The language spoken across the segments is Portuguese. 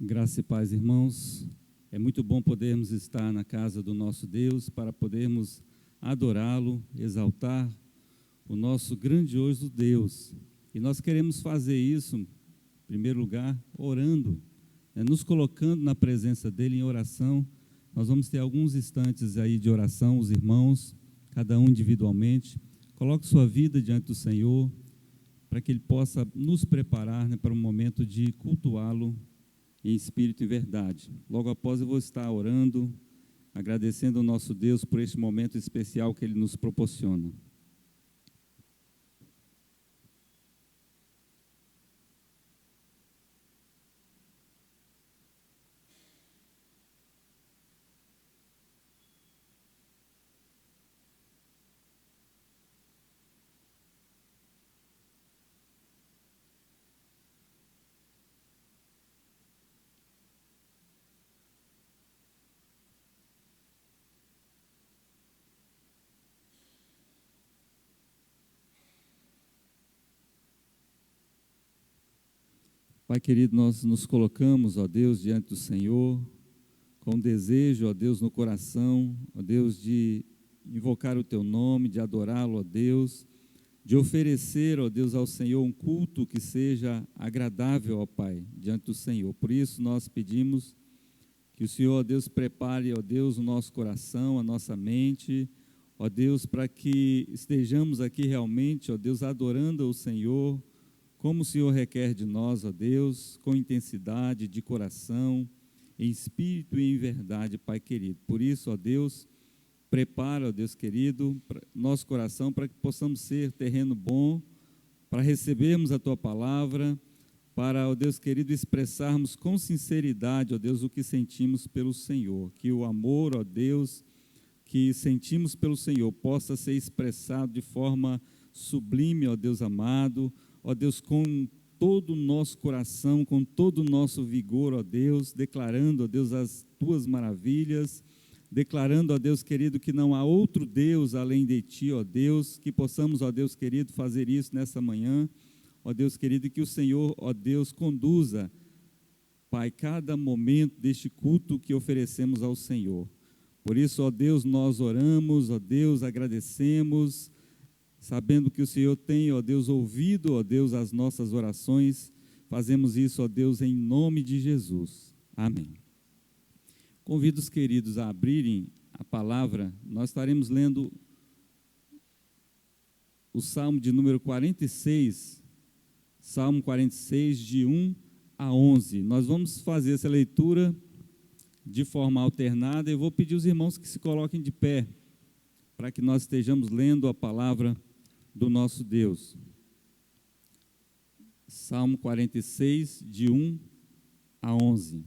Graça e paz, irmãos. É muito bom podermos estar na casa do nosso Deus para podermos adorá-lo, exaltar o nosso grandioso Deus. E nós queremos fazer isso, em primeiro lugar, orando, nos colocando na presença dele em oração. Nós vamos ter alguns instantes aí de oração, os irmãos, cada um individualmente. Coloque sua vida diante do Senhor, para que ele possa nos preparar, para um momento de cultuá-lo em espírito e verdade. Logo após eu vou estar orando, agradecendo ao nosso Deus por este momento especial que ele nos proporciona. Pai querido, nós nos colocamos, ó Deus, diante do Senhor, com desejo, ó Deus, no coração, ó Deus, de invocar o Teu nome, de adorá-lo, ó Deus, de oferecer, ó Deus, ao Senhor um culto que seja agradável, ó Pai, diante do Senhor. Por isso nós pedimos que o Senhor, ó Deus, prepare, ó Deus, o nosso coração, a nossa mente, ó Deus, para que estejamos aqui realmente, ó Deus, adorando o Senhor, como o Senhor requer de nós, ó Deus, com intensidade, de coração, em espírito e em verdade, Pai querido. Por isso, ó Deus, prepara, ó Deus querido, nosso coração para que possamos ser terreno bom, para recebermos a Tua palavra, para, ó Deus querido, expressarmos com sinceridade, ó Deus, o que sentimos pelo Senhor. Que o amor, ó Deus, que sentimos pelo Senhor possa ser expressado de forma sublime, ó Deus amado, ó Deus, com todo o nosso coração, com todo o nosso vigor, ó Deus, declarando, ó Deus, as Tuas maravilhas, declarando, ó Deus querido, que não há outro Deus além de Ti, ó Deus, que possamos, ó Deus querido, fazer isso nessa manhã, ó Deus querido, e que o Senhor, ó Deus, conduza, Pai, cada momento deste culto que oferecemos ao Senhor. Por isso, ó Deus, nós oramos, ó Deus, agradecemos, sabendo que o Senhor tem, ó Deus, ouvido, ó Deus, as nossas orações. Fazemos isso, ó Deus, em nome de Jesus. Amém. Convido os queridos a abrirem a palavra. Nós estaremos lendo o Salmo de número 46, Salmo 46, de 1 a 11. Nós vamos fazer essa leitura de forma alternada. Eu vou pedir aos irmãos que se coloquem de pé, para que nós estejamos lendo a palavra do nosso Deus. Salmo 46, de 1 a 11.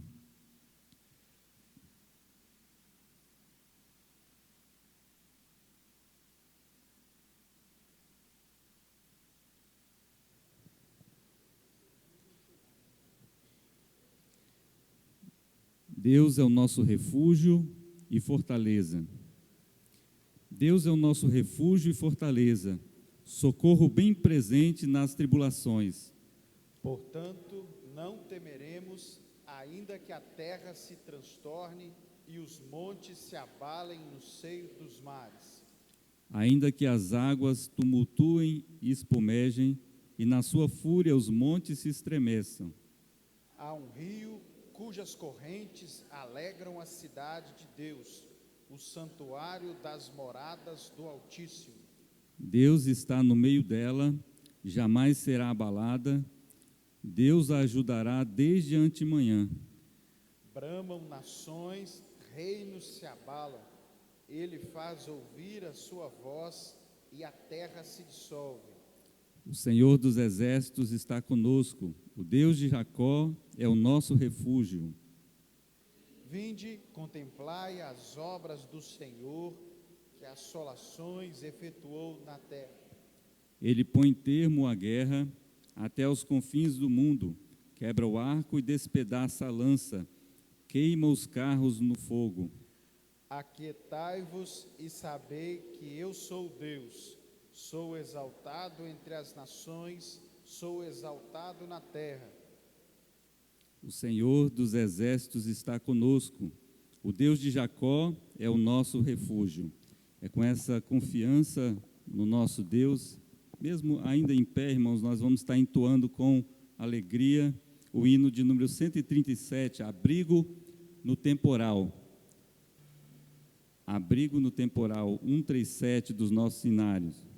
Deus é o nosso refúgio e fortaleza. Deus é o nosso refúgio e fortaleza, socorro bem presente nas tribulações. Portanto, não temeremos, ainda que a terra se transtorne e os montes se abalem no seio dos mares. Ainda que as águas tumultuem e espumejem, e na sua fúria os montes se estremeçam. Há um rio cujas correntes alegram a cidade de Deus, o santuário das moradas do Altíssimo. Deus está no meio dela, jamais será abalada. Deus a ajudará desde antemanhã. Bramam nações, reinos se abalam. Ele faz ouvir a sua voz e a terra se dissolve. O Senhor dos exércitos está conosco. O Deus de Jacó é o nosso refúgio. Vinde, contemplai as obras do Senhor, que assolações efetuou na terra. Ele põe termo à guerra até os confins do mundo, quebra o arco e despedaça a lança, queima os carros no fogo. Aquietai-vos e sabei que eu sou Deus, sou exaltado entre as nações, sou exaltado na terra. O Senhor dos exércitos está conosco. O Deus de Jacó é o nosso refúgio. É com essa confiança no nosso Deus, mesmo ainda em pé, irmãos, nós vamos estar entoando com alegria o hino de número 137, Abrigo no Temporal. Abrigo no Temporal, 137 dos nossos sinários.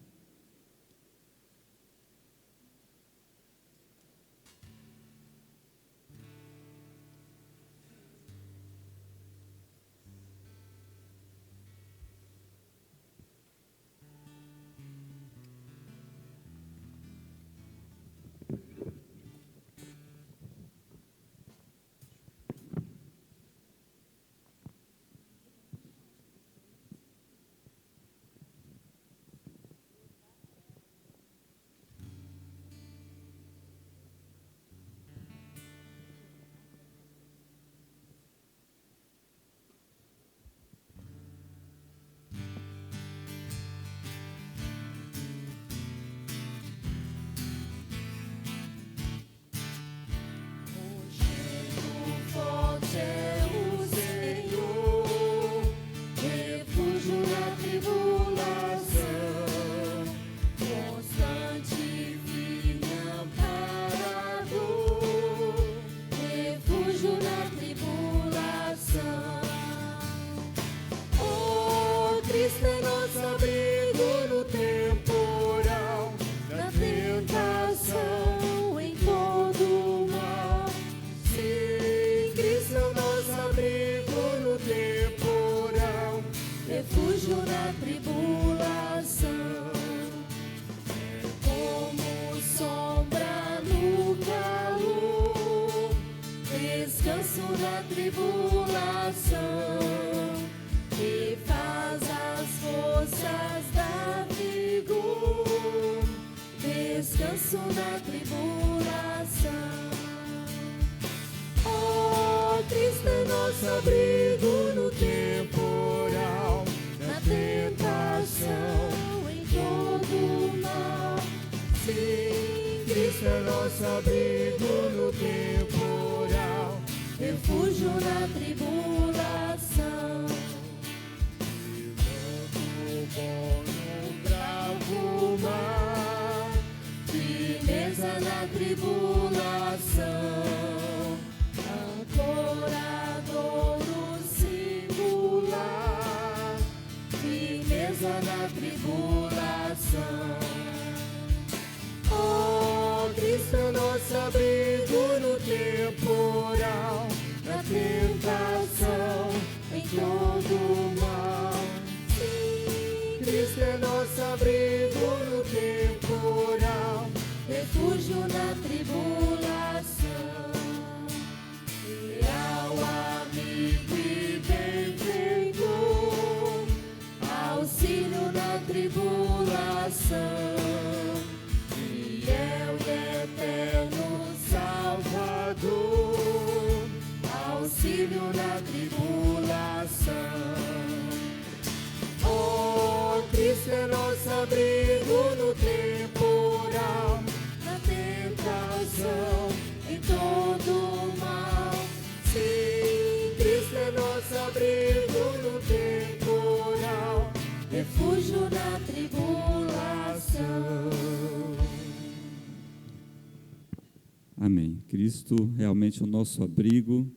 Amém. Cristo realmente é o nosso abrigo,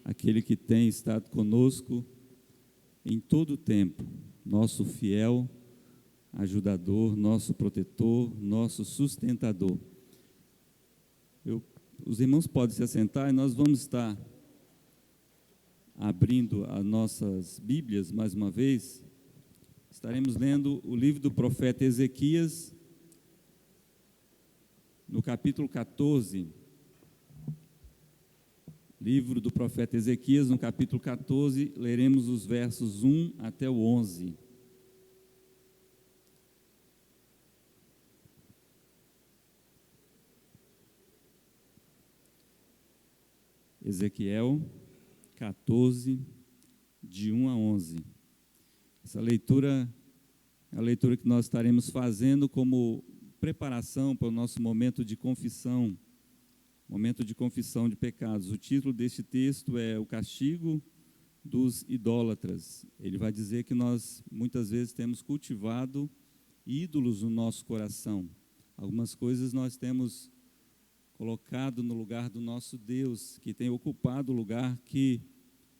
aquele que tem estado conosco em todo o tempo, nosso fiel ajudador, nosso protetor, nosso sustentador. Os irmãos podem se assentar e nós vamos estar abrindo as nossas Bíblias mais uma vez. Estaremos lendo o livro do profeta Ezequias, no capítulo 14. Livro do profeta Ezequias, no capítulo 14, leremos os versos 1 até o 11. Ezequiel 14, de 1 a 11. Essa leitura é a leitura que nós estaremos fazendo como preparação para o nosso momento de confissão momento de confissão de pecados. O título deste texto é O Castigo dos Idólatras. Ele vai dizer que nós, muitas vezes, temos cultivado ídolos no nosso coração. Algumas coisas nós temos colocado no lugar do nosso Deus, que tem ocupado o lugar que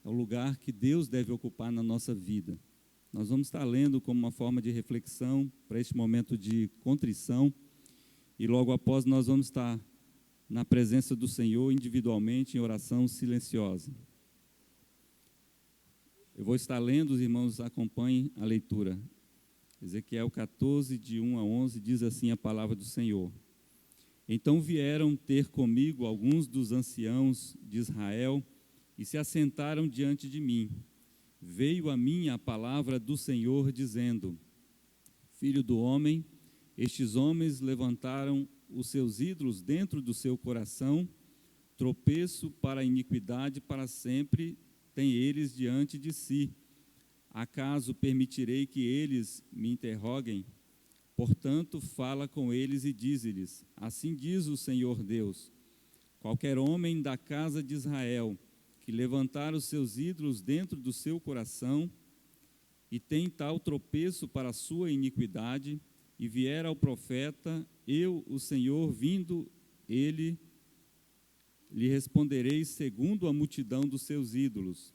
é o lugar que Deus deve ocupar na nossa vida. Nós vamos estar lendo como uma forma de reflexão para este momento de contrição, e logo após nós vamos estar na presença do Senhor individualmente em oração silenciosa. Eu vou estar lendo, os irmãos acompanhem a leitura. Ezequiel 14, de 1 a 11, diz assim a palavra do Senhor. Então vieram ter comigo alguns dos anciãos de Israel e se assentaram diante de mim. Veio a mim a palavra do Senhor, dizendo: Filho do homem, estes homens levantaram os seus ídolos dentro do seu coração, tropeço para a iniquidade para sempre têm eles diante de si. Acaso permitirei que eles me interroguem? Portanto, fala com eles e dize-lhes: Assim diz o Senhor Deus: qualquer homem da casa de Israel que levantar os seus ídolos dentro do seu coração e tem tal tropeço para a sua iniquidade, e vier ao profeta, eu, o Senhor, vindo ele, lhe responderei segundo a multidão dos seus ídolos,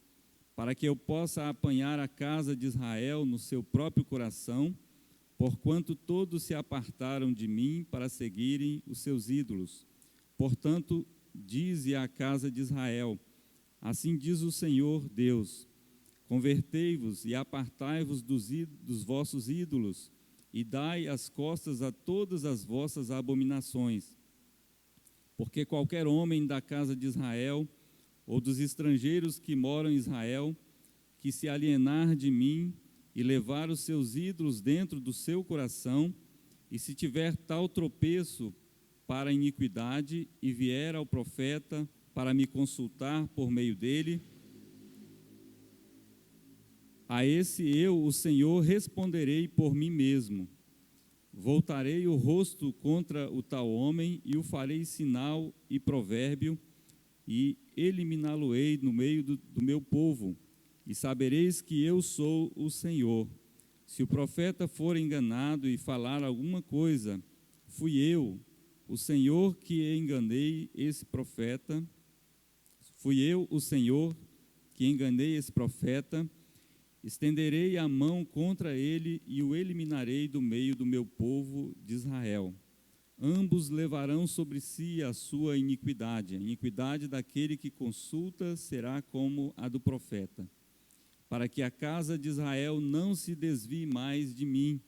para que eu possa apanhar a casa de Israel no seu próprio coração, porquanto todos se apartaram de mim para seguirem os seus ídolos. Portanto, dize à casa de Israel: assim diz o Senhor Deus: convertei-vos e apartai-vos dos vossos ídolos, e dai as costas a todas as vossas abominações. Porque qualquer homem da casa de Israel, ou dos estrangeiros que moram em Israel, que se alienar de mim e levar os seus ídolos dentro do seu coração, e se tiver tal tropeço para a iniquidade, e vier ao profeta para me consultar por meio dele, a esse eu, o Senhor, responderei por mim mesmo. Voltarei o rosto contra o tal homem e o farei sinal e provérbio, e eliminá-lo-ei no meio do meu povo, e sabereis que eu sou o Senhor. Se o profeta for enganado e falar alguma coisa, fui eu, o Senhor, que enganei esse profeta. Fui eu, o Senhor, que enganei esse profeta. Estenderei a mão contra ele e o eliminarei do meio do meu povo de Israel. Ambos levarão sobre si a sua iniquidade. A iniquidade daquele que consulta será como a do profeta, para que a casa de Israel não se desvie mais de mim,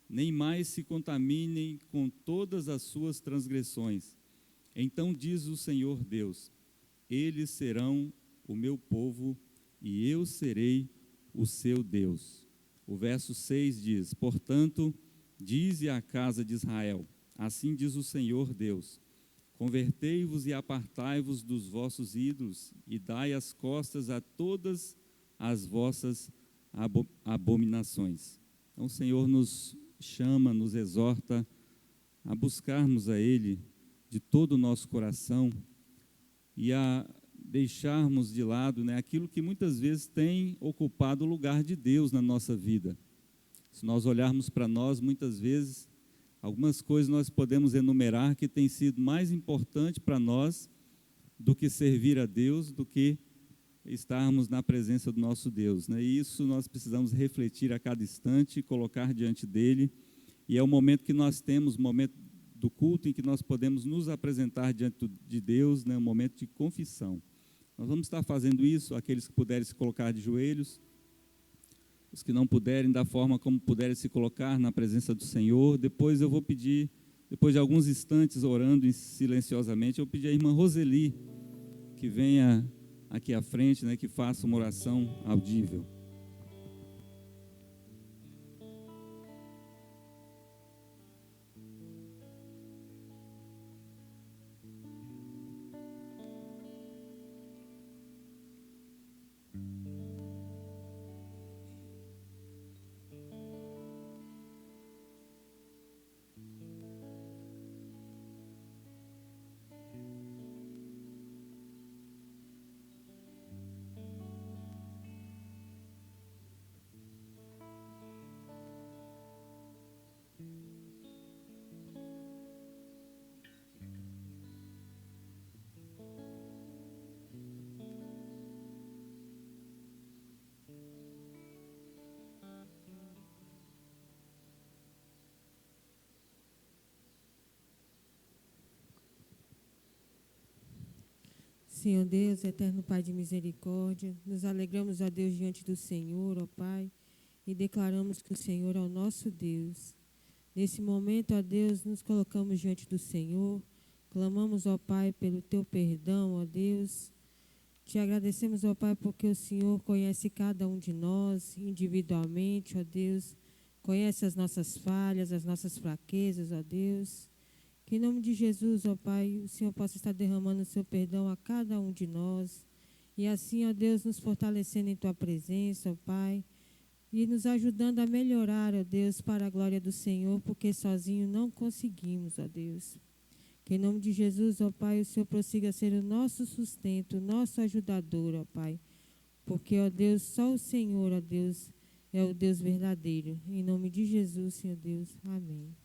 nem mais se contaminem com todas as suas transgressões. Então diz o Senhor Deus: eles serão o meu povo e eu serei o seu Deus. O verso 6 diz: portanto, dize à casa de Israel: assim diz o Senhor Deus: convertei-vos e apartai-vos dos vossos ídolos, e dai as costas a todas as vossas abominações. Então o Senhor nos chama, nos exorta a buscarmos a Ele de todo o nosso coração e a deixarmos de lado, aquilo que muitas vezes tem ocupado o lugar de Deus na nossa vida. Se nós olharmos para nós, muitas vezes, algumas coisas nós podemos enumerar que tem sido mais importante para nós do que servir a Deus, do que estarmos na presença do nosso Deus. E isso nós precisamos refletir a cada instante, colocar diante dEle, e é o momento que nós temos, o momento do culto em que nós podemos nos apresentar diante de Deus, um momento de confissão. Nós vamos estar fazendo isso, aqueles que puderem se colocar de joelhos, os que não puderem, da forma como puderem se colocar na presença do Senhor. Depois eu vou pedir, depois de alguns instantes orando silenciosamente, eu vou pedir à irmã Roseli que venha aqui à frente, que faça uma oração audível. Senhor Deus, eterno Pai de misericórdia, nos alegramos, ó Deus, diante do Senhor, ó Pai, e declaramos que o Senhor é o nosso Deus. Nesse momento, ó Deus, nos colocamos diante do Senhor, clamamos, ó Pai, pelo Teu perdão, ó Deus. Te agradecemos, ó Pai, porque o Senhor conhece cada um de nós individualmente, ó Deus, conhece as nossas falhas, as nossas fraquezas, ó Deus. Que em nome de Jesus, ó Pai, o Senhor possa estar derramando o seu perdão a cada um de nós. E assim, ó Deus, nos fortalecendo em Tua presença, ó Pai, e nos ajudando a melhorar, ó Deus, para a glória do Senhor, porque sozinho não conseguimos, ó Deus. Que em nome de Jesus, ó Pai, o Senhor prossiga a ser o nosso sustento, o nosso ajudador, ó Pai. Porque, ó Deus, só o Senhor, ó Deus, é o Deus verdadeiro. Em nome de Jesus, Senhor Deus. Amém.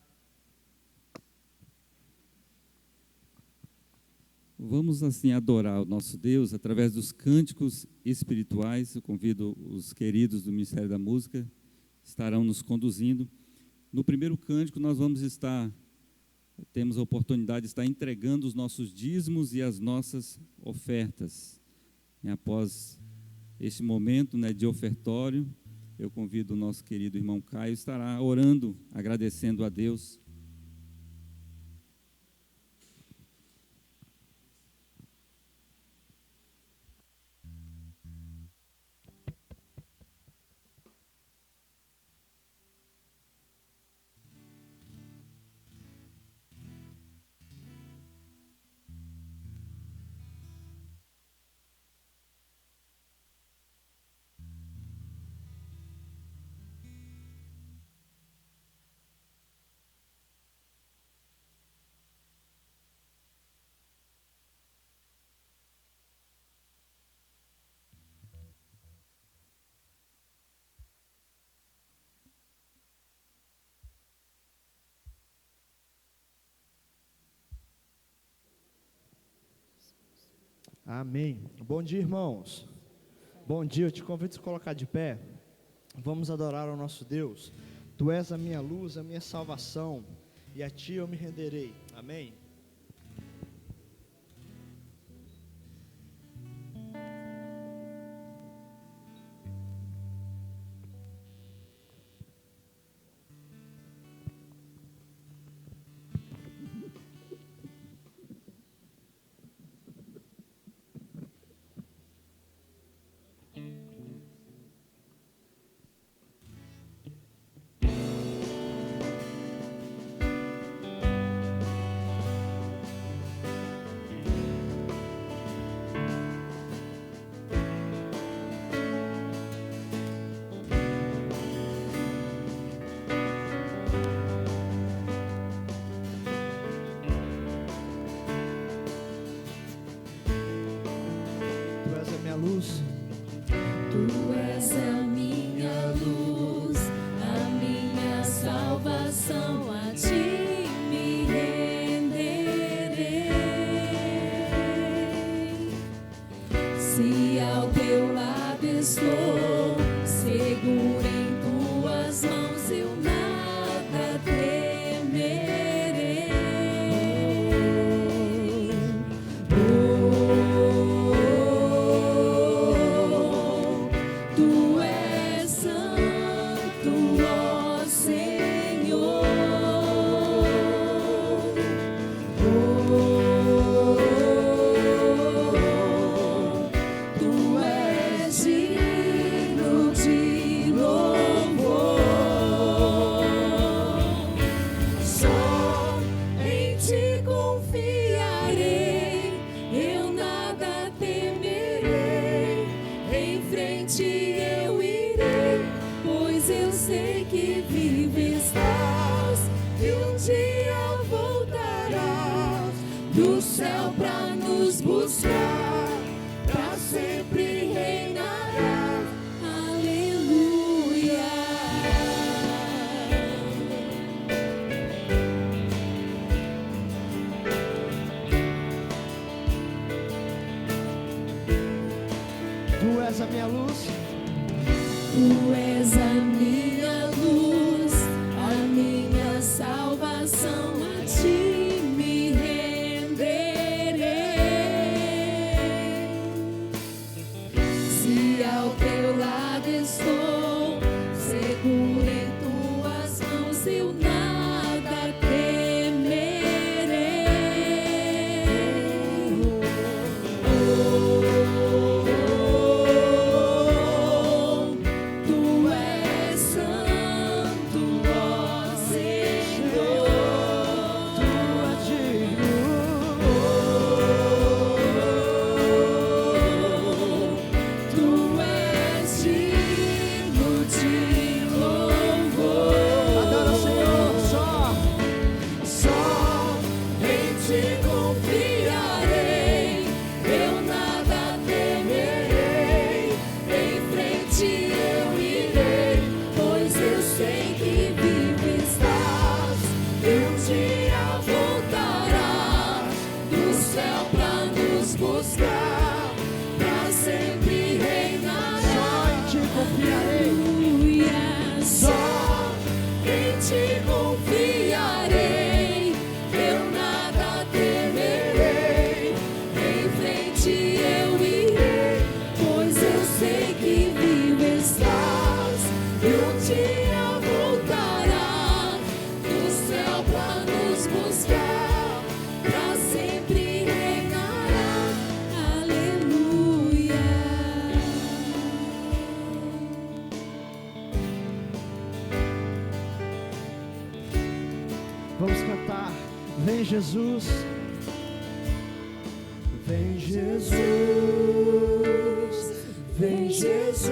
Vamos assim adorar o nosso Deus através dos cânticos espirituais. Eu convido os queridos do Ministério da Música, estarão nos conduzindo. No primeiro cântico nós temos a oportunidade de estar entregando os nossos dízimos e as nossas ofertas. E após este momento, né, de ofertório, eu convido o nosso querido irmão Caio, estará orando, agradecendo a Deus. Amém. Bom dia, irmãos. Bom dia, eu te convido a se colocar de pé. Vamos adorar ao nosso Deus. Tu és a minha luz, a minha salvação, e a Ti eu me renderei. Amém. Luz. Tu és a minha luz, a minha salvação, a Ti me renderei. Se ao Teu lado estou, seguro em Tuas mãos, eu nada temerei. Tu és a minha luz. Tu és a minha luz, a minha salvação, a Ti me renderei. Jesus. Vem Jesus, Vem Jesus,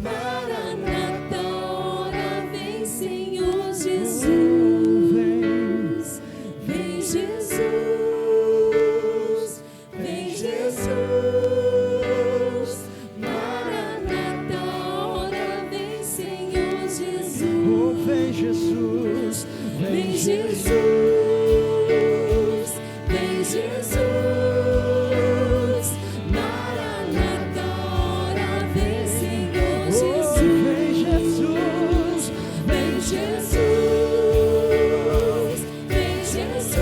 Maranata, ora vem Senhor Jesus. Vem Jesus, vem Jesus, Maranata, ora vem Senhor Jesus. oh, vem Jesus, Vem Jesus, vem Jesus, Maranata, ora vem Senhor oh, Jesus. vem Jesus, Vem Jesus, vem Jesus,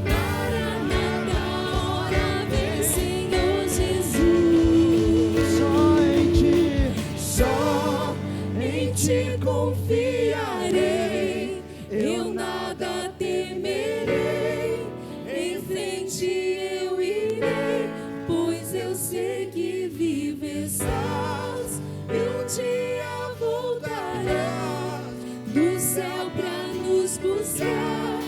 Maranata, ora vem Senhor Jesus. só em ti, Só em ti confiarei, eu nada temerei, em frente eu irei, pois eu sei que vive estás, e um dia voltará do céu pra nos buscar,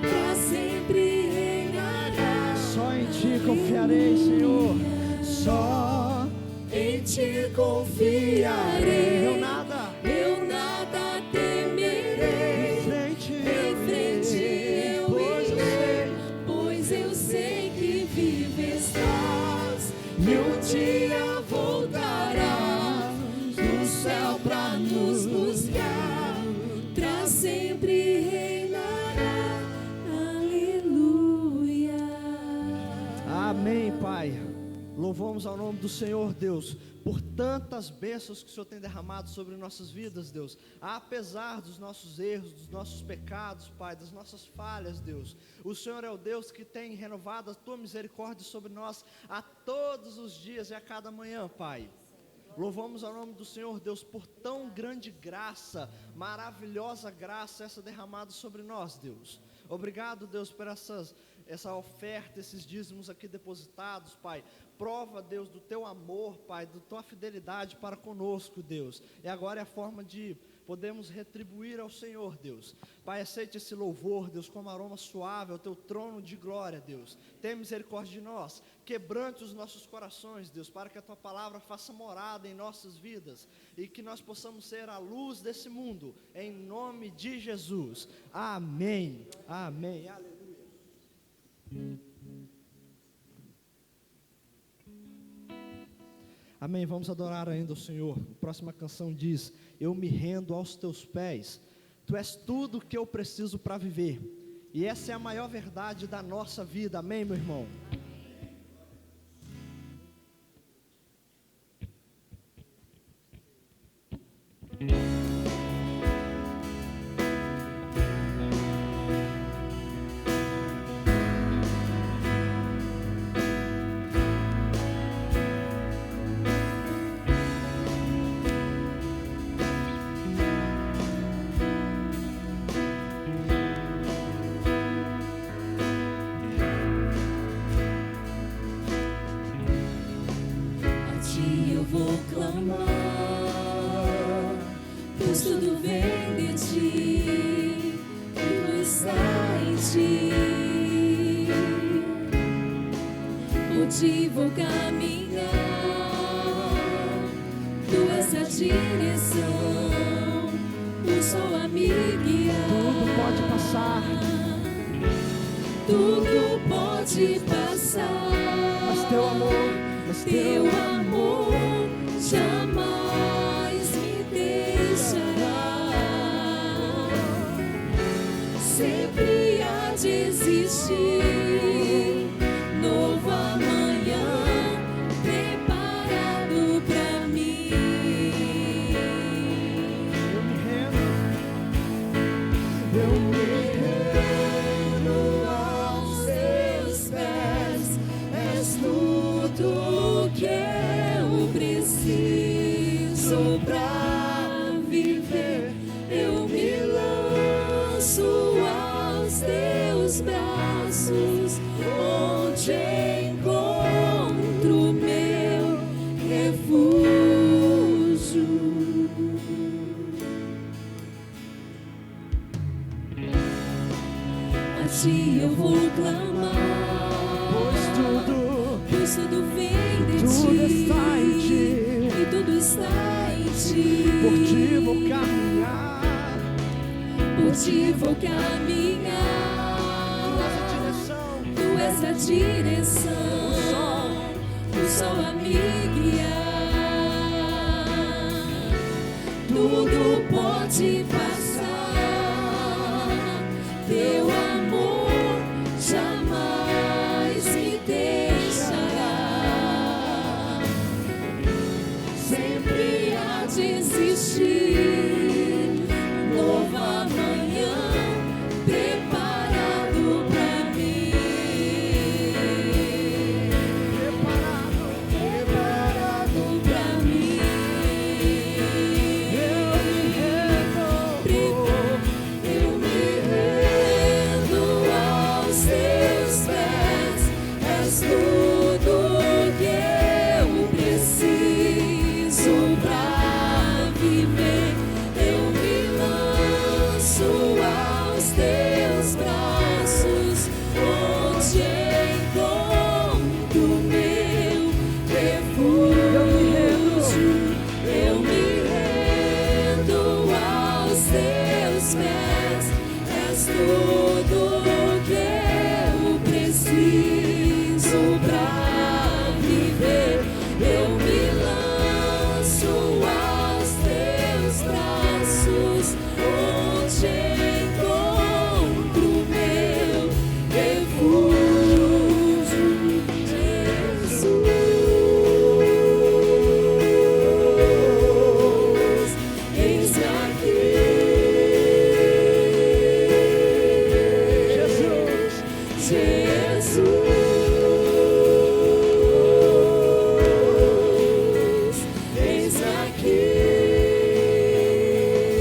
pra sempre reinará. só em ti confiarei, Senhor, só Em ti confiarei, eu nada temerei, em frente, em frente eu pois eu irei, sei. pois eu sei que vive estás, e um dia voltará do céu pra nos buscar, pra sempre reinará. Aleluia. Amém, Pai. Louvamos ao nome do Senhor, Deus, por tantas bênçãos que o Senhor tem derramado sobre nossas vidas, Deus. Apesar dos nossos erros, dos nossos pecados, Pai, das nossas falhas, Deus, o Senhor é o Deus que tem renovado a Tua misericórdia sobre nós a todos os dias e a cada manhã, Pai. Louvamos ao nome do Senhor, Deus, por tão grande graça, maravilhosa graça essa derramada sobre nós, Deus. Obrigado, Deus, por essa oferta, esses dízimos aqui depositados, Pai. Prova, Deus, do Teu amor, Pai, da Tua fidelidade para conosco, Deus. E agora é a forma de podermos retribuir ao Senhor, Deus. Pai, aceite esse louvor, Deus, como aroma suave ao Teu trono de glória, Deus. Tenha misericórdia de nós, quebrante os nossos corações, Deus, para que a Tua palavra faça morada em nossas vidas e que nós possamos ser a luz desse mundo, em nome de Jesus. Amém. Amém. Aleluia. Amém, vamos adorar ainda o Senhor. A próxima canção diz: eu me rendo aos teus pés, tu és tudo que eu preciso para viver, e essa é a maior verdade da nossa vida. Amém, meu irmão? Vou clamar, pois tudo vem de ti, tudo está em ti. Por ti vou caminhar, tu és a direção, o sol a me guiar. Tudo pode passar, tudo pode passar, mas teu amor jamais me deixará. Sempre há de existir novo amanhã preparado pra mim. eu me rendo aos teus pés, és tudo que eu preciso pra viver. Eu me lanço aos teus braços, onde encontro meu refúgio. clamar, pois tudo vem de tudo ti, está em ti. e tudo está em ti. Por ti vou caminhar, Por ti vou caminhar. Tu és a direção, o sol a me guiar. Tudo pode passar, teu amor jamais me deixará. Sempre há de existir novo amanhã preparado pra mim. Preparado pra mim. Eu me rendo aos teus pés. És tudo que eu preciso pra viver. Eu me lanço aos teus braços, onde encontro meu refúgio. Eu me rendo aos teus pés. És tudo que eu preciso pra viver. Eu me lanço aos teus braços, onde encontro meu refúgio. Jesus, eis-me aqui. Jesus, eis-me aqui.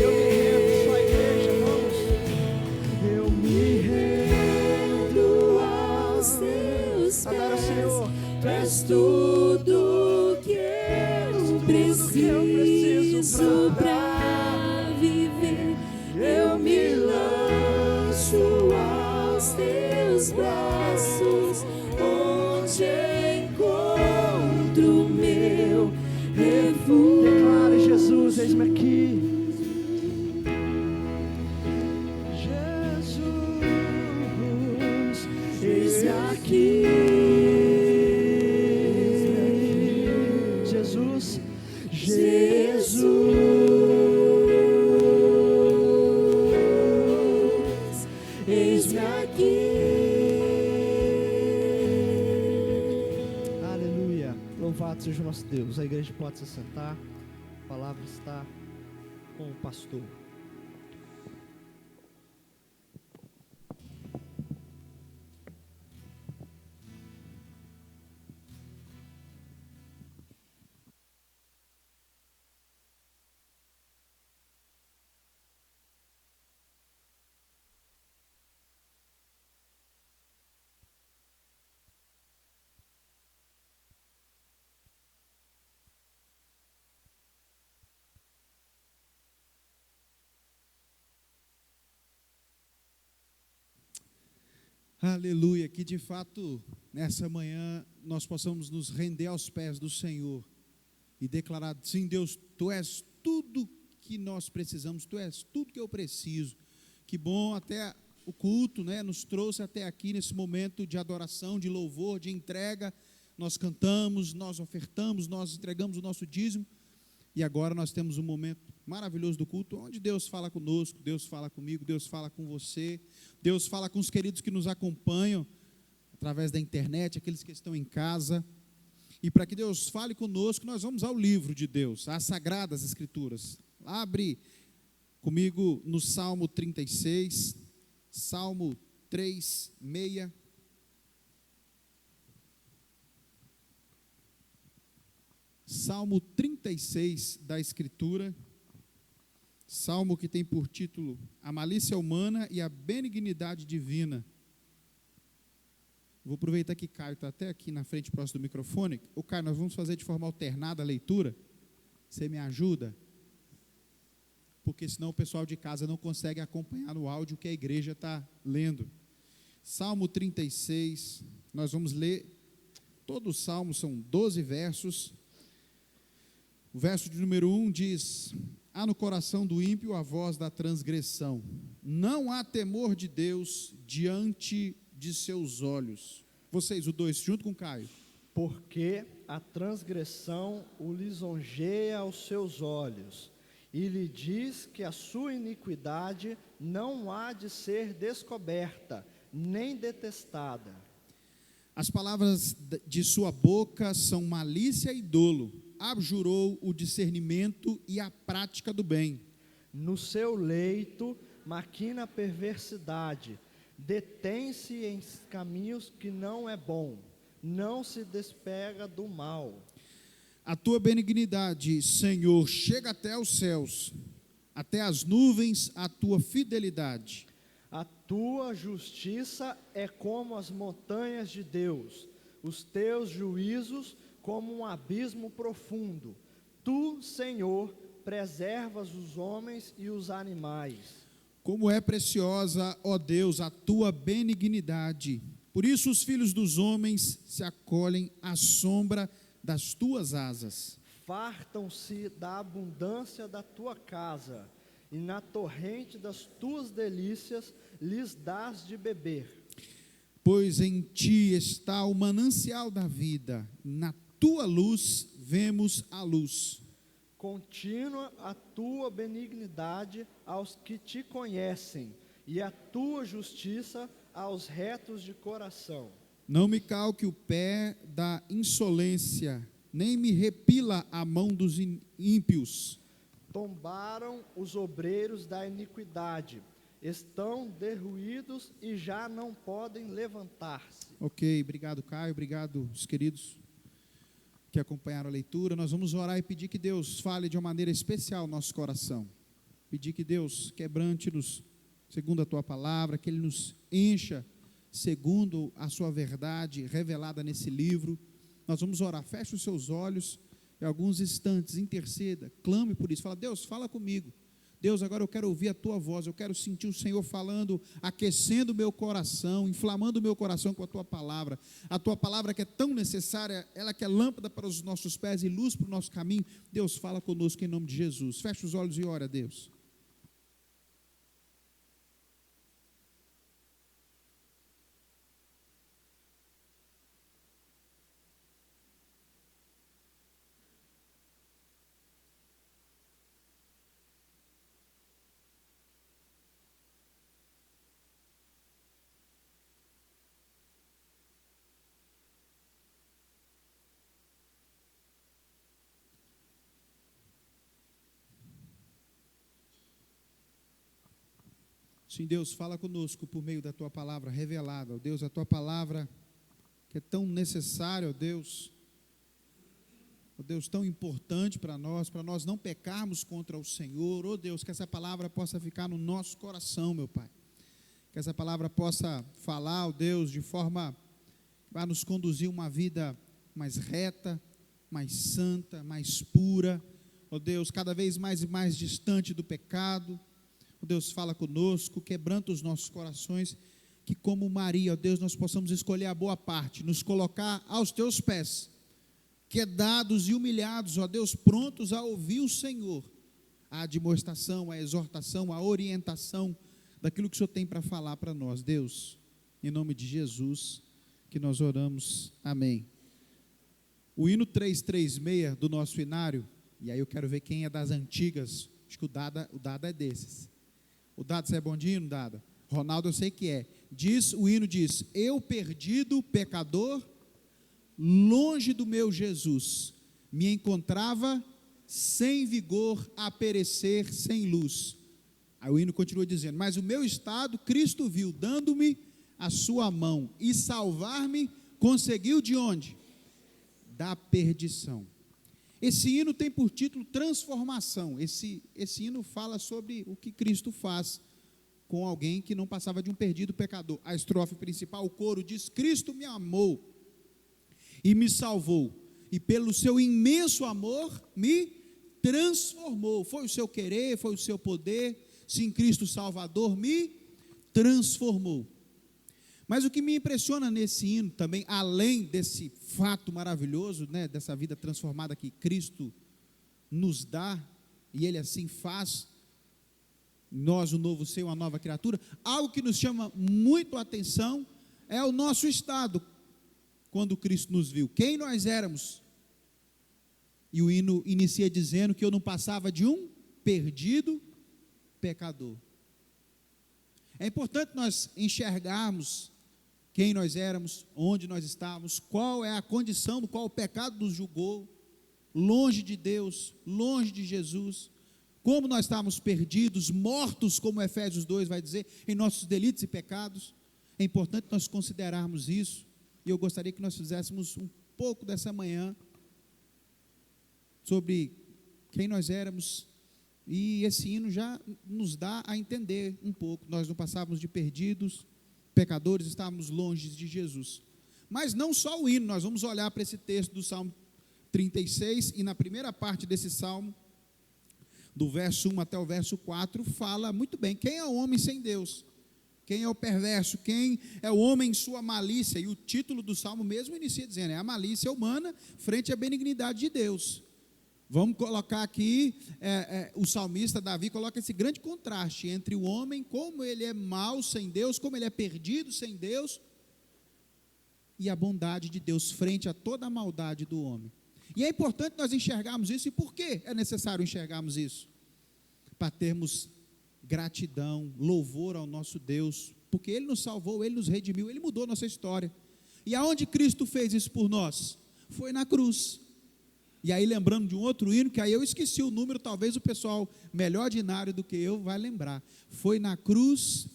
Eu me rendo, sua igreja, vamos. Eu me rendo Aos teus Adora o Senhor. pés, tu és tudo que eu preciso pra viver. Eu me lanço aos teus braços, onde encontro meu refúgio. Declare, Jesus, eis-me aqui. Jesus, Eis-me aqui. Jesus, Jesus, eis-me aqui. aleluia. Louvado seja o nosso Deus. A igreja pode se sentar. A palavra está com o pastor. Aleluia, que de fato nessa manhã nós possamos nos render aos pés do Senhor e declarar: sim, Deus, Tu és tudo que nós precisamos, Tu és tudo que eu preciso. Que bom, até o culto, né, nos trouxe até aqui nesse momento de adoração, de louvor, de entrega. Nós cantamos, nós ofertamos, nós entregamos o nosso dízimo. E agora nós temos um momento maravilhoso do culto, onde Deus fala conosco, Deus fala comigo, Deus fala com você, Deus fala com os queridos que nos acompanham através da internet, aqueles que estão em casa. E para que Deus fale conosco, nós vamos ao livro de Deus, às Sagradas Escrituras. Abre comigo no Salmo 36, Salmo 3, 6. Salmo 36 da Escritura, salmo que tem por título A Malícia Humana e a Benignidade Divina. Vou aproveitar que Caio está até aqui na frente, próximo do microfone. Ô Caio, nós vamos fazer de forma alternada a leitura. Você me ajuda? Porque senão o pessoal de casa não consegue acompanhar no áudio que a igreja está lendo. Salmo 36, nós vamos ler todo o Salmo, são 12 versos. O verso de número 1 diz: há no coração do ímpio a voz da transgressão, não há temor de Deus diante de seus olhos. Vocês, o 2, junto com o Caio. Porque a transgressão o lisonjeia aos seus olhos, e lhe diz que a sua iniquidade não há de ser descoberta, nem detestada. As palavras de sua boca são malícia e dolo, abjurou o discernimento e a prática do bem. No seu leito maquina a perversidade, detém-se em caminhos que não é bom, não se despega do mal. A tua benignidade, Senhor, chega até os céus, até as nuvens a tua fidelidade. A tua justiça é como as montanhas de Deus, os teus juízos como um abismo profundo. Tu, Senhor, preservas os homens e os animais. Como é preciosa, ó Deus, a tua benignidade. Por isso os filhos dos homens se acolhem à sombra das tuas asas. Fartam-se da abundância da tua casa, e na torrente das tuas delícias lhes dás de beber. Pois em ti está o manancial da vida, na tua luz vemos a luz. Contínua a tua benignidade aos que te conhecem, e a tua justiça aos retos de coração. Não me calque o pé da insolência, nem me repila a mão dos ímpios. Tombaram os obreiros da iniquidade, estão derruídos e já não podem levantar-se. Ok, obrigado Caio, obrigado os queridos que acompanharam a leitura. Nós vamos orar e pedir que Deus fale de uma maneira especial no nosso coração. Pedir que Deus quebrante-nos segundo a tua palavra, que Ele nos encha segundo a sua verdade revelada nesse livro. Nós vamos orar, feche os seus olhos em alguns instantes, interceda, clame por isso, fala: Deus, fala comigo. Deus, agora eu quero ouvir a tua voz, eu quero sentir o Senhor falando, aquecendo o meu coração, inflamando o meu coração com a tua palavra que é tão necessária, ela que é lâmpada para os nossos pés e luz para o nosso caminho. Deus, fala conosco em nome de Jesus. Feche os olhos e ora a Deus. Sim, Deus, fala conosco por meio da tua palavra revelada, ó Deus, a tua palavra que é tão necessária, ó Deus, tão importante para nós não pecarmos contra o Senhor. Ó Deus, que essa palavra possa ficar no nosso coração, meu Pai, que essa palavra possa falar, ó Deus, de forma que vai nos conduzir uma vida mais reta, mais santa, mais pura, ó Deus, cada vez mais e mais distante do pecado. Ó Deus, fala conosco, quebranta os nossos corações, que como Maria, ó Deus, nós possamos escolher a boa parte, nos colocar aos teus pés, quedados e humilhados, ó Deus, prontos a ouvir o Senhor, a admoestação, a exortação, a orientação daquilo que o Senhor tem para falar para nós. Deus, em nome de Jesus, que nós oramos, amém. O hino 336 do nosso inário, e aí eu quero ver quem é das antigas, acho que o Dada é desses. O Dada, você é bom de hino, Dada? Ronaldo eu sei que é. O hino diz: eu perdido, pecador, longe do meu Jesus, me encontrava sem vigor, a perecer sem luz. Aí o hino continua dizendo: mas o meu estado Cristo viu, dando-me a sua mão, e salvar-me conseguiu de onde? Da perdição. Esse hino tem por título Transformação. Esse hino fala sobre o que Cristo faz com alguém que não passava de um perdido pecador. A estrofe principal, o coro diz: Cristo me amou e me salvou, e pelo seu imenso amor me transformou. Foi o seu querer, foi o seu poder, sim, Cristo Salvador me transformou. Mas o que me impressiona nesse hino também, além desse fato maravilhoso, né, dessa vida transformada que Cristo nos dá, e Ele assim faz, nós, o novo ser, uma nova criatura, algo que nos chama muito a atenção é o nosso estado, quando Cristo nos viu, quem nós éramos. E o hino inicia dizendo que eu não passava de um perdido pecador. É importante nós enxergarmos quem nós éramos, onde nós estávamos, qual é a condição do qual o pecado nos julgou, longe de Deus, longe de Jesus, como nós estávamos perdidos, mortos, como Efésios 2 vai dizer, em nossos delitos e pecados. É importante nós considerarmos isso, e eu gostaria que nós fizéssemos um pouco dessa manhã sobre quem nós éramos, e esse hino já nos dá a entender um pouco. Nós não passávamos de perdidos, pecadores, estávamos longe de Jesus. Mas não só o hino, nós vamos olhar para esse texto do Salmo 36, e na primeira parte desse Salmo, do verso 1 até o verso 4, fala muito bem, quem é o homem sem Deus? Quem é o perverso? Quem é o homem em sua malícia? E o título do Salmo mesmo inicia dizendo, é a malícia humana frente à benignidade de Deus. Vamos colocar aqui, o salmista Davi coloca esse grande contraste entre o homem, como ele é mau sem Deus, como ele é perdido sem Deus, e a bondade de Deus frente a toda a maldade do homem. E é importante nós enxergarmos isso. E por que é necessário enxergarmos isso? Para termos gratidão, louvor ao nosso Deus, porque Ele nos salvou, Ele nos redimiu, Ele mudou a nossa história. E aonde Cristo fez isso por nós? Foi na cruz. E aí, lembrando de um outro hino, que aí eu esqueci o número, talvez o pessoal melhor ordinário do que eu vai lembrar. Foi na cruz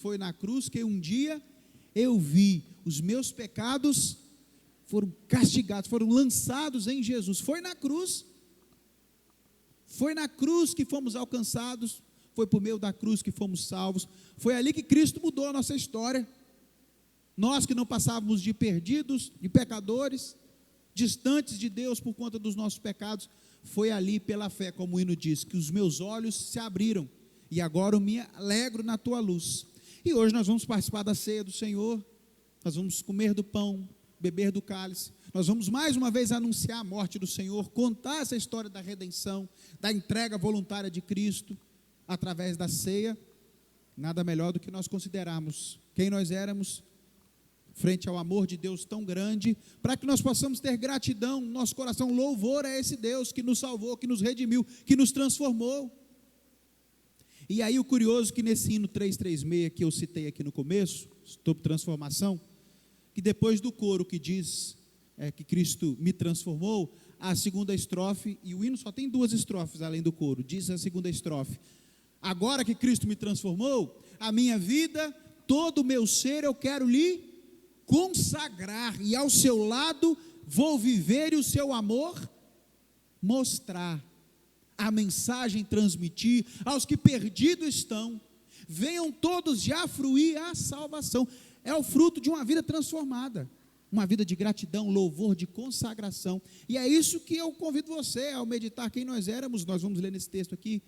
que um dia eu vi os meus pecados foram castigados, foram lançados em Jesus. Foi na cruz que fomos alcançados, foi por meio da cruz que fomos salvos, foi ali que Cristo mudou a nossa história. Nós que não passávamos de perdidos, de pecadores, distantes de Deus por conta dos nossos pecados, foi ali pela fé, como o hino diz, que os meus olhos se abriram, e agora eu me alegro na tua luz. E hoje nós vamos participar da ceia do Senhor, nós vamos comer do pão, beber do cálice, nós vamos mais uma vez anunciar a morte do Senhor, contar essa história da redenção, da entrega voluntária de Cristo, através da ceia. Nada melhor do que nós considerarmos quem nós éramos, frente ao amor de Deus tão grande, para que nós possamos ter gratidão no nosso coração, louvor a esse Deus que nos salvou, que nos redimiu, que nos transformou. E aí o curioso que nesse hino 336 que eu citei aqui no começo, sobre transformação, que depois do coro que diz que Cristo me transformou, a segunda estrofe, e o hino só tem 2 estrofes além do coro, diz a segunda estrofe, agora que Cristo me transformou, a minha vida, todo o meu ser eu quero lhe consagrar, e ao seu lado vou viver e o seu amor mostrar, a mensagem transmitir, aos que perdidos estão, venham todos já fruir a salvação. É o fruto de uma vida transformada, uma vida de gratidão, louvor, de consagração, e é isso que eu convido você, ao meditar quem nós éramos. Nós vamos ler nesse texto aqui,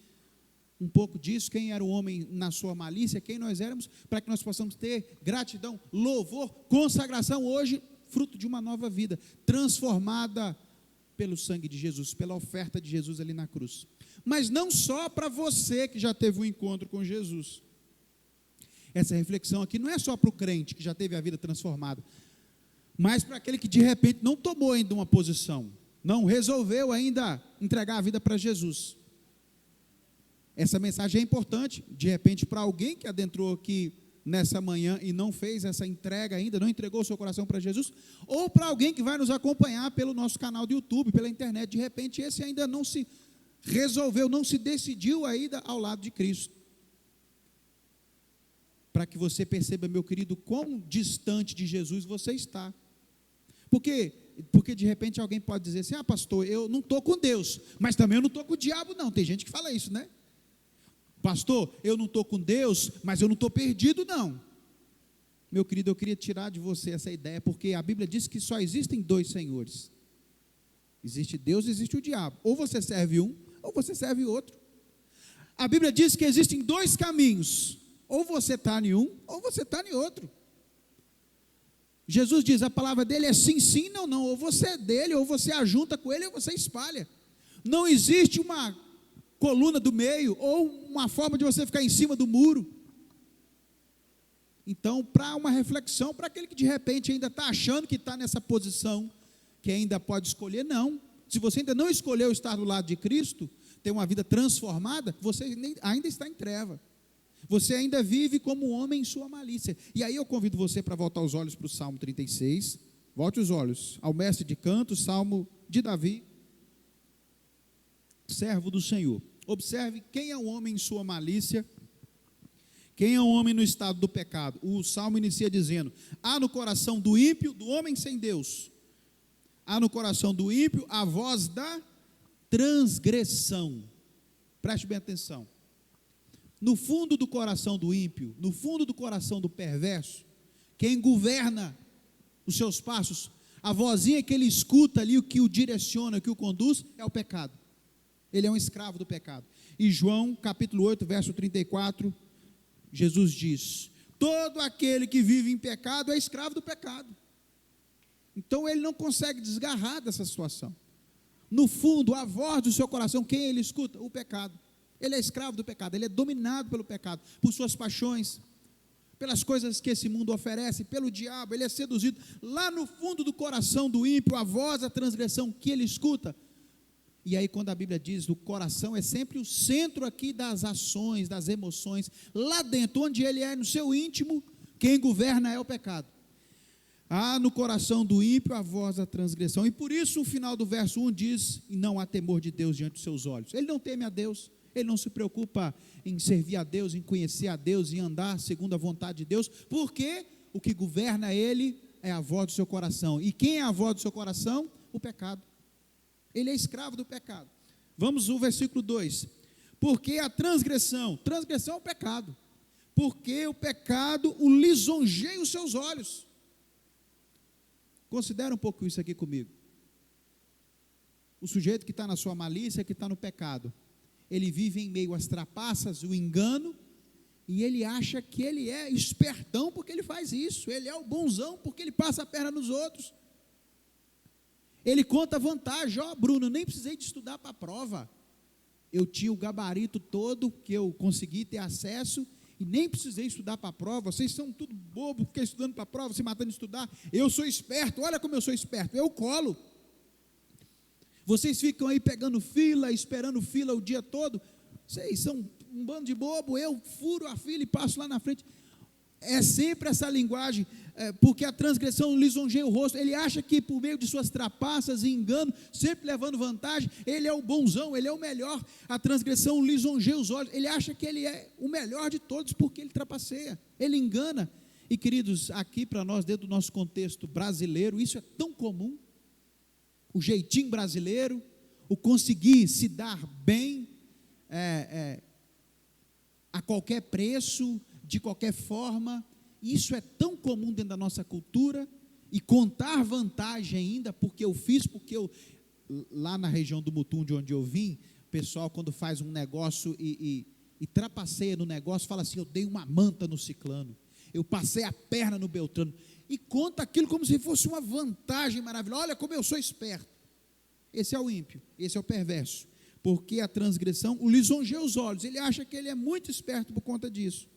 um pouco disso, quem era o homem na sua malícia, quem nós éramos, para que nós possamos ter gratidão, louvor, consagração, hoje, fruto de uma nova vida, transformada pelo sangue de Jesus, pela oferta de Jesus ali na cruz. Mas não só para você que já teve um encontro com Jesus. Essa reflexão aqui não é só para o crente que já teve a vida transformada, mas para aquele que de repente não tomou ainda uma posição, não resolveu ainda entregar a vida para Jesus. Essa mensagem é importante, de repente, para alguém que adentrou aqui nessa manhã e não fez essa entrega ainda, não entregou o seu coração para Jesus, ou para alguém que vai nos acompanhar pelo nosso canal do YouTube, pela internet, de repente esse ainda não se resolveu, não se decidiu ainda ao lado de Cristo. Para que você perceba, meu querido, quão distante de Jesus você está. Porque de repente alguém pode dizer assim, pastor, eu não estou com Deus, mas também eu não estou com o diabo não, tem gente que fala isso, né? Pastor, eu não estou com Deus, mas eu não estou perdido não. Meu querido, eu queria tirar de você essa ideia, porque a Bíblia diz que só existem 2 senhores. Existe Deus e existe o diabo. Ou você serve um, ou você serve outro. A Bíblia diz que existem 2 caminhos. Ou você está em um, ou você está em outro. Jesus diz, a palavra dele é sim, sim, não, não. Ou você é dele, ou você ajunta com ele, ou você espalha. Não existe uma coluna do meio, ou uma forma de você ficar em cima do muro. Então, para uma reflexão, para aquele que de repente ainda está achando que está nessa posição, que ainda pode escolher, não. Se você ainda não escolheu estar do lado de Cristo, ter uma vida transformada, você ainda está em treva. Você ainda vive como um homem em sua malícia. E aí eu convido você para voltar os olhos para o Salmo 36. Volte os olhos ao mestre de canto, Salmo de Davi, servo do Senhor. Observe quem é o homem em sua malícia, quem é o homem no estado do pecado. O Salmo inicia dizendo, há no coração do ímpio, do homem sem Deus, há no coração do ímpio a voz da transgressão. Preste bem atenção. No fundo do coração do ímpio, no fundo do coração do perverso, quem governa os seus passos, a vozinha que ele escuta ali, o que o direciona, o que o conduz, é o pecado. Ele é um escravo do pecado. E João, capítulo 8, verso 34, Jesus diz, todo aquele que vive em pecado é escravo do pecado. Então ele não consegue desgarrar dessa situação. No fundo, a voz do seu coração, quem ele escuta? O pecado. Ele é escravo do pecado, ele é dominado pelo pecado, por suas paixões, pelas coisas que esse mundo oferece, pelo diabo, ele é seduzido. Lá no fundo do coração do ímpio, a voz da transgressão que ele escuta. E aí quando a Bíblia diz, o coração é sempre o centro aqui das ações, das emoções, lá dentro, onde ele é no seu íntimo, quem governa é o pecado. Há no coração do ímpio a voz da transgressão, e por isso o final do verso 1 diz, e não há temor de Deus diante dos seus olhos. Ele não teme a Deus, ele não se preocupa em servir a Deus, em conhecer a Deus, em andar segundo a vontade de Deus, porque o que governa ele é a voz do seu coração. E quem é a voz do seu coração? O pecado. Ele é escravo do pecado. Vamos ao versículo 2. Porque a transgressão é o pecado. Porque o pecado o lisonjeia os seus olhos. Considera um pouco isso aqui comigo. O sujeito que está na sua malícia, que está no pecado, ele vive em meio às trapaças, o engano, e ele acha que ele é espertão porque ele faz isso, ele é o bonzão porque ele passa a perna nos outros. Ele conta vantagem, Bruno, eu nem precisei de estudar para a prova, eu tinha o gabarito todo que eu consegui ter acesso, e nem precisei estudar para a prova, vocês são tudo bobo, porque estudando para a prova, se matando de estudar, eu sou esperto, olha como eu sou esperto, eu colo. Vocês ficam aí pegando fila, esperando fila o dia todo, vocês são um bando de bobo, eu furo a fila e passo lá na frente. É sempre essa linguagem, porque a transgressão lisonjeia o rosto, ele acha que por meio de suas trapaças e engano, sempre levando vantagem, ele é o bonzão, ele é o melhor. A transgressão lisonjeia os olhos, ele acha que ele é o melhor de todos, porque ele trapaceia, ele engana. E queridos, aqui para nós, dentro do nosso contexto brasileiro, isso é tão comum, o jeitinho brasileiro, o conseguir se dar bem, a qualquer preço, de qualquer forma, isso é tão comum dentro da nossa cultura, e contar vantagem ainda, porque eu, lá na região do Mutum, de onde eu vim, o pessoal quando faz um negócio e trapaceia no negócio, fala assim, eu dei uma manta no ciclano, eu passei a perna no Beltrano, e conta aquilo como se fosse uma vantagem maravilhosa, olha como eu sou esperto. Esse é o ímpio, esse é o perverso, porque a transgressão o lisonjeia os olhos, ele acha que ele é muito esperto por conta disso.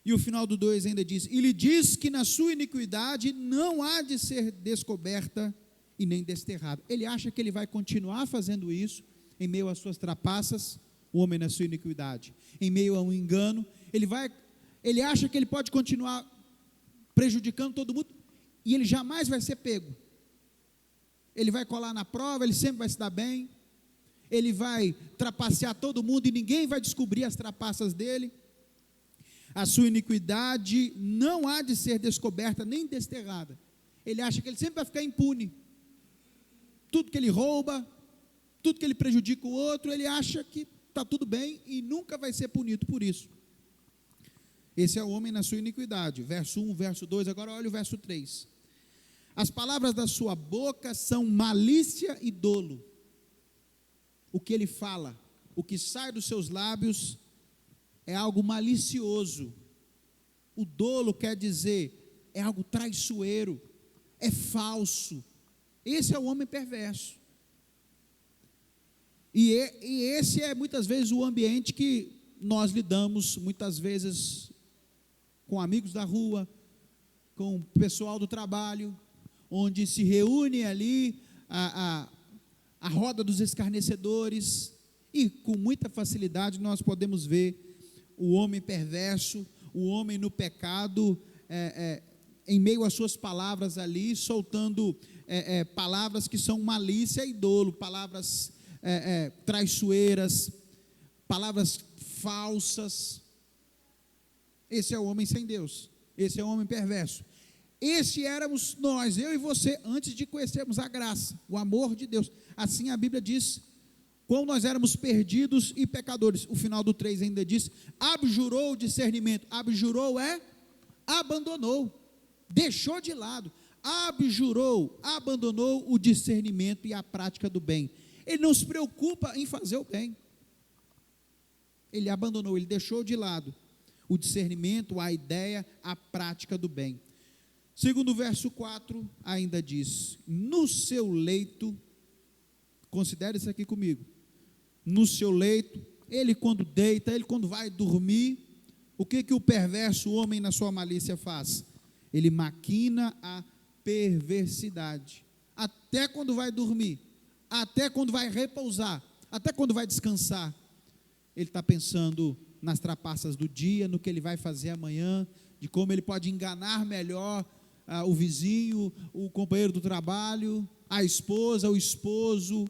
E o final do 2 ainda diz, e lhe diz que na sua iniquidade não há de ser descoberta e nem desterrada. Ele acha que ele vai continuar fazendo isso, em meio às suas trapaças, o homem na sua iniquidade, em meio a um engano, ele acha que ele pode continuar prejudicando todo mundo, e ele jamais vai ser pego. Ele vai colar na prova, ele sempre vai se dar bem, ele vai trapacear todo mundo, e ninguém vai descobrir as trapaças dele. A sua iniquidade não há de ser descoberta, nem desterrada. Ele acha que ele sempre vai ficar impune. Tudo que ele rouba, tudo que ele prejudica o outro, ele acha que está tudo bem, e nunca vai ser punido por isso. Esse é o homem na sua iniquidade, verso 1, verso 2, agora olha o verso 3. As palavras da sua boca são malícia e dolo. O que ele fala, o que sai dos seus lábios é algo malicioso. O dolo quer dizer é algo traiçoeiro, é falso. Esse é o homem perverso. E esse é muitas vezes o ambiente que nós lidamos, muitas vezes com amigos da rua, com o pessoal do trabalho, onde se reúne ali a roda dos escarnecedores, e com muita facilidade nós podemos ver o homem perverso, o homem no pecado, em meio às suas palavras ali, soltando palavras que são malícia e dolo, palavras traiçoeiras, palavras falsas. Esse é o homem sem Deus, esse é o homem perverso. Esse éramos nós, eu e você, antes de conhecermos a graça, o amor de Deus. Assim a Bíblia diz, quando nós éramos perdidos e pecadores. O final do 3 ainda diz, abjurou o discernimento. Abjurou abandonou, deixou de lado. Abjurou, abandonou o discernimento e a prática do bem. Ele não se preocupa em fazer o bem. Ele abandonou, ele deixou de lado o discernimento, a ideia, a prática do bem. Segundo o verso 4, ainda diz, no seu leito, considere isso aqui comigo, no seu leito, ele quando deita, ele quando vai dormir, o que o perverso homem na sua malícia faz? Ele maquina a perversidade, até quando vai dormir, até quando vai repousar, até quando vai descansar, ele está pensando nas trapaças do dia, no que ele vai fazer amanhã, de como ele pode enganar melhor o vizinho, o companheiro do trabalho, a esposa, o esposo.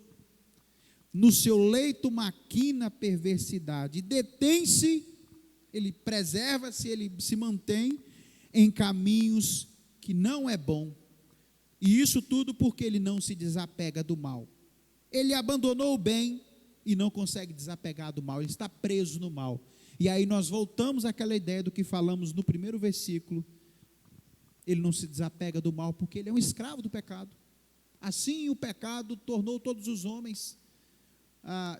No seu leito maquina a perversidade, detém-se, ele preserva-se, ele se mantém em caminhos que não é bom, e isso tudo porque ele não se desapega do mal. Ele abandonou o bem e não consegue desapegar do mal, ele está preso no mal. E aí nós voltamos àquela ideia do que falamos no primeiro versículo, ele não se desapega do mal porque ele é um escravo do pecado. Assim o pecado tornou todos os homens,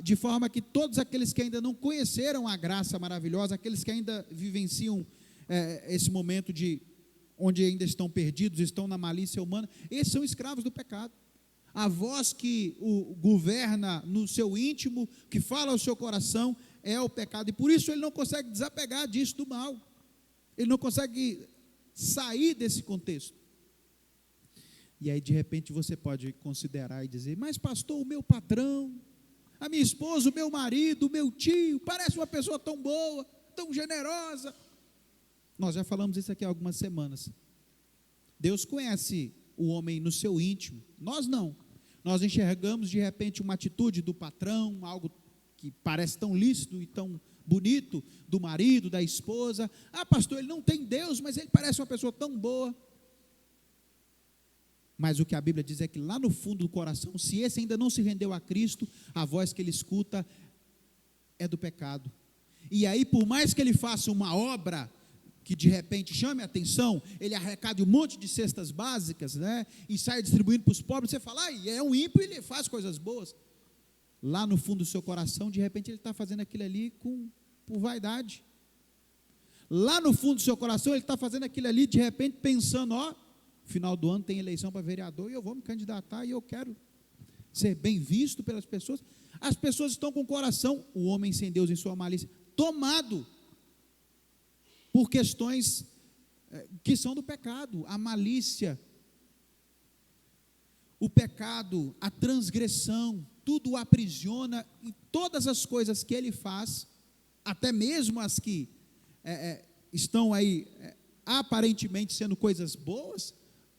de forma que todos aqueles que ainda não conheceram a graça maravilhosa, aqueles que ainda vivenciam esse momento onde ainda estão perdidos, estão na malícia humana, esses são escravos do pecado. A voz que o governa no seu íntimo, que fala ao seu coração, é o pecado, e por isso ele não consegue desapegar disso do mal, ele não consegue sair desse contexto. E aí de repente você pode considerar e dizer, mas pastor, o meu patrão, a minha esposa, o meu marido, o meu tio, parece uma pessoa tão boa, tão generosa. Nós já falamos isso aqui há algumas semanas. Deus conhece o homem no seu íntimo, nós não. Nós enxergamos de repente uma atitude do patrão, algo que parece tão lícito e tão bonito, do marido, da esposa. Pastor, ele não tem Deus, mas ele parece uma pessoa tão boa. Mas o que a Bíblia diz é que lá no fundo do coração, se esse ainda não se rendeu a Cristo, a voz que ele escuta é do pecado. E aí, por mais que ele faça uma obra que de repente chame a atenção, ele arrecade um monte de cestas básicas, né, e sai distribuindo para os pobres, você fala, é um ímpio e ele faz coisas boas. Lá no fundo do seu coração, de repente ele está fazendo aquilo ali por vaidade. Lá no fundo do seu coração, ele está fazendo aquilo ali, de repente pensando, final do ano tem eleição para vereador, e eu vou me candidatar, e eu quero ser bem visto pelas pessoas. As pessoas estão com o coração, o homem sem Deus em sua malícia, tomado por questões que são do pecado, a malícia, o pecado, a transgressão, tudo o aprisiona, e todas as coisas que ele faz, até mesmo as que estão aí aparentemente sendo coisas boas,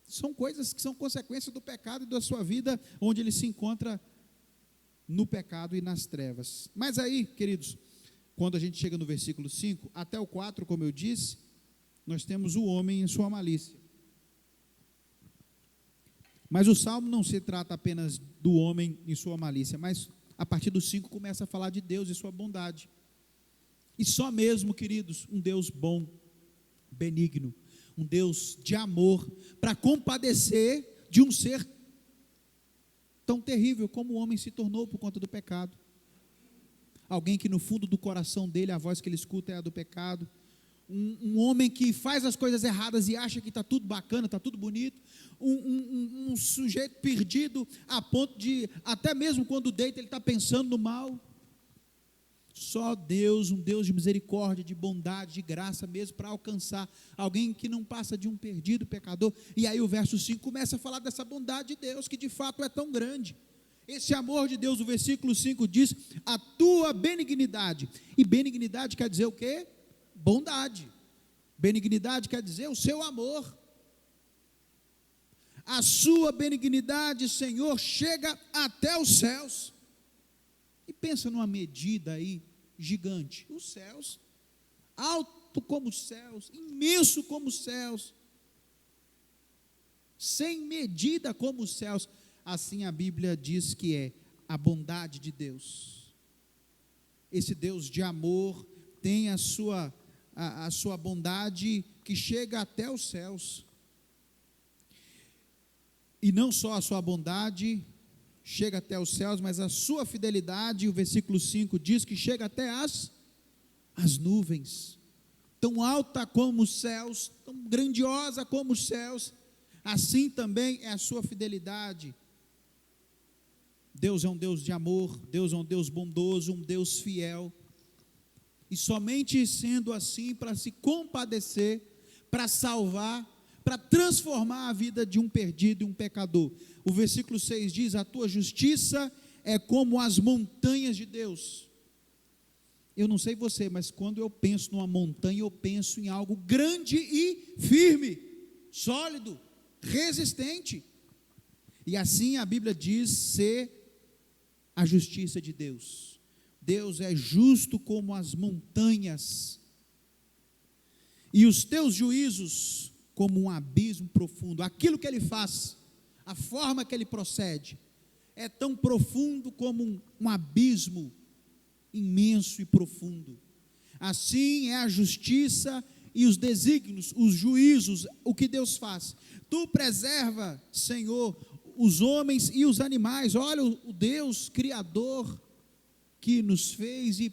são coisas que são consequência do pecado e da sua vida, onde ele se encontra no pecado e nas trevas. Mas aí, queridos, quando a gente chega no versículo 5, até o 4, como eu disse, nós temos o homem em sua malícia. Mas o Salmo não se trata apenas do homem em sua malícia, mas a partir do 5 começa a falar de Deus e sua bondade. E só mesmo, queridos, um Deus bom, benigno, um Deus de amor, para compadecer de um ser tão terrível como o homem se tornou por conta do pecado. Alguém que no fundo do coração dele, a voz que ele escuta é a do pecado, um homem que faz as coisas erradas e acha que está tudo bacana, está tudo bonito, um sujeito perdido a ponto de, até mesmo quando deita, ele está pensando no mal. Só Deus, um Deus de misericórdia, de bondade, de graça mesmo, para alcançar alguém que não passa de um perdido pecador. E aí o verso 5 começa a falar dessa bondade de Deus, que de fato é tão grande. Esse amor de Deus, o versículo 5 diz, a tua benignidade. E benignidade quer dizer o quê? Bondade. Benignidade quer dizer o seu amor. A sua benignidade, Senhor, chega até os céus. E pensa numa medida aí gigante. Os céus, alto como os céus, imenso como os céus, sem medida como os céus. Assim a Bíblia diz que é a bondade de Deus. Esse Deus de amor tem a sua bondade que chega até os céus. E não só a sua bondade chega até os céus, mas a sua fidelidade, o versículo 5 diz que chega até as nuvens. Tão alta como os céus, tão grandiosa como os céus, assim também é a sua fidelidade. Deus é um Deus de amor, Deus é um Deus bondoso, um Deus fiel. E somente sendo assim, para se compadecer, para salvar, para transformar a vida de um perdido e um pecador. O versículo 6 diz, a tua justiça é como as montanhas de Deus. Eu não sei você, mas quando eu penso numa montanha, eu penso em algo grande e firme, sólido, resistente. E assim a Bíblia diz ser a justiça de Deus. Deus é justo como as montanhas, e os teus juízos como um abismo profundo. Aquilo que ele faz, a forma que ele procede, é tão profundo como um abismo imenso e profundo. Assim é a justiça e os desígnios, os juízos, o que Deus faz. Tu preserva, Senhor, os homens e os animais. Olha o Deus Criador que nos fez e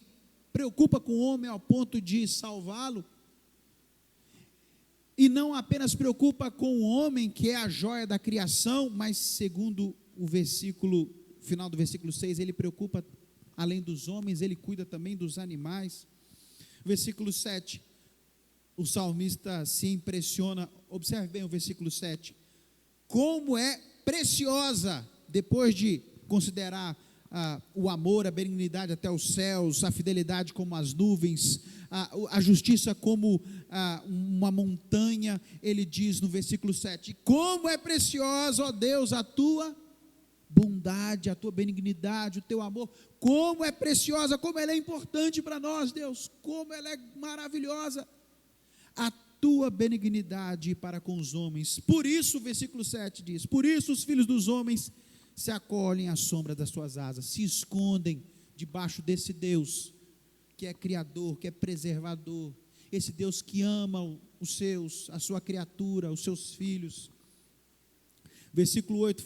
preocupa com o homem ao ponto de salvá-lo. E não apenas preocupa com o homem, que é a joia da criação, mas segundo o final do versículo 6, ele preocupa além dos homens, ele cuida também dos animais. Versículo 7, o salmista se impressiona, observe bem o versículo 7, como é preciosa, depois de considerar o amor, a benignidade até os céus, a fidelidade como as nuvens, a justiça como uma montanha, ele diz no versículo 7, como é preciosa, ó Deus, a tua bondade, a tua benignidade, o teu amor, como é preciosa, como ela é importante para nós, Deus, como ela é maravilhosa, a tua benignidade para com os homens. Por isso, o versículo 7 diz, por isso os filhos dos homens se acolhem à sombra das suas asas, se escondem debaixo desse Deus, que é criador, que é preservador, esse Deus que ama os seus, a sua criatura, os seus filhos. Versículo 8,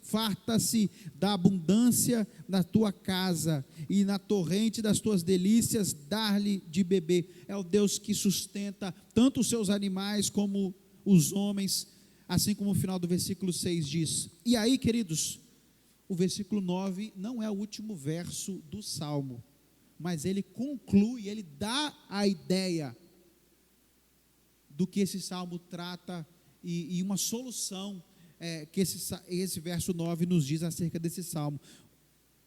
farta-se da abundância da tua casa, e na torrente das tuas delícias dar-lhe de beber. É o Deus que sustenta tanto os seus animais como os homens, assim como o final do versículo 6 diz. E aí, queridos, o versículo 9 não é o último verso do Salmo, mas ele conclui, ele dá a ideia do que esse Salmo trata e uma solução que esse verso 9 nos diz acerca desse Salmo.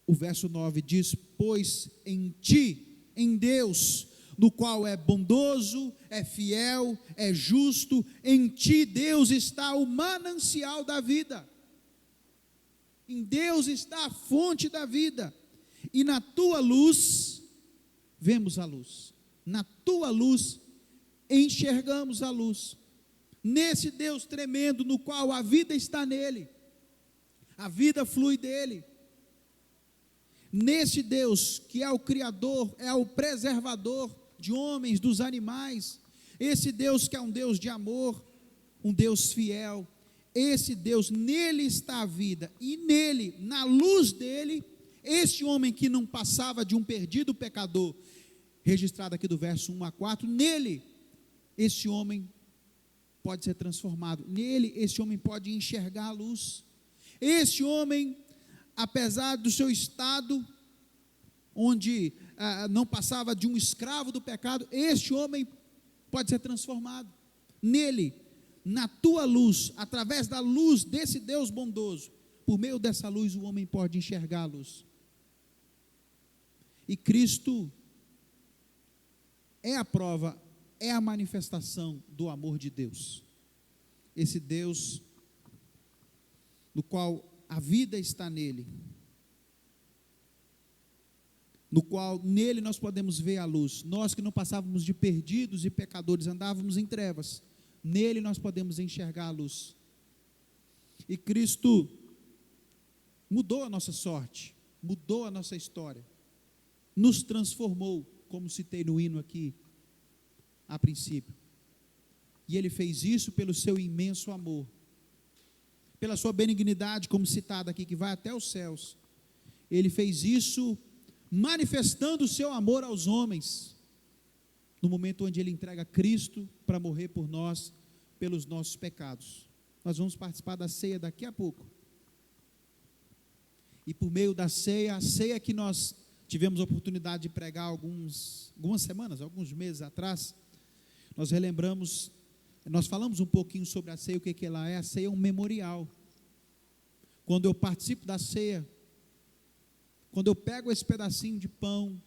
O verso 9 diz, pois em ti, em Deus, no qual é bondoso, é fiel, é justo, em ti, Deus, está o manancial da vida, em Deus está a fonte da vida, e na tua luz, vemos a luz, na tua luz, enxergamos a luz, nesse Deus tremendo, no qual a vida está nele, a vida flui dele, nesse Deus que é o Criador, é o preservador de homens, dos animais, esse Deus que é um Deus de amor, um Deus fiel, esse Deus, nele está a vida, e nele, na luz dele, este homem que não passava de um perdido pecador, registrado aqui do verso 1 a 4, nele esse homem pode ser transformado. Nele, esse homem pode enxergar a luz. Esse homem, apesar do seu estado, onde não passava de um escravo do pecado, este homem pode ser transformado. Nele, na tua luz, através da luz desse Deus bondoso, por meio dessa luz o homem pode enxergar a luz. E Cristo é a prova, é a manifestação do amor de Deus. Esse Deus no qual a vida está nele, no qual nele nós podemos ver a luz. Nós que não passávamos de perdidos e pecadores, andávamos em trevas, nele nós podemos enxergar a luz. E Cristo mudou a nossa sorte, mudou a nossa história, nos transformou, como citei no hino aqui a princípio. E Ele fez isso pelo seu imenso amor, pela sua benignidade, como citado aqui, que vai até os céus. Ele fez isso manifestando o seu amor aos homens, no momento onde Ele entrega Cristo para morrer por nós, pelos nossos pecados. Nós vamos participar da ceia daqui a pouco. E por meio da ceia, a ceia que nós tivemos a oportunidade de pregar algumas semanas, alguns meses atrás, nós relembramos, nós falamos um pouquinho sobre a ceia, o que ela é. A ceia é um memorial. Quando eu participo da ceia, quando eu pego esse pedacinho de pão,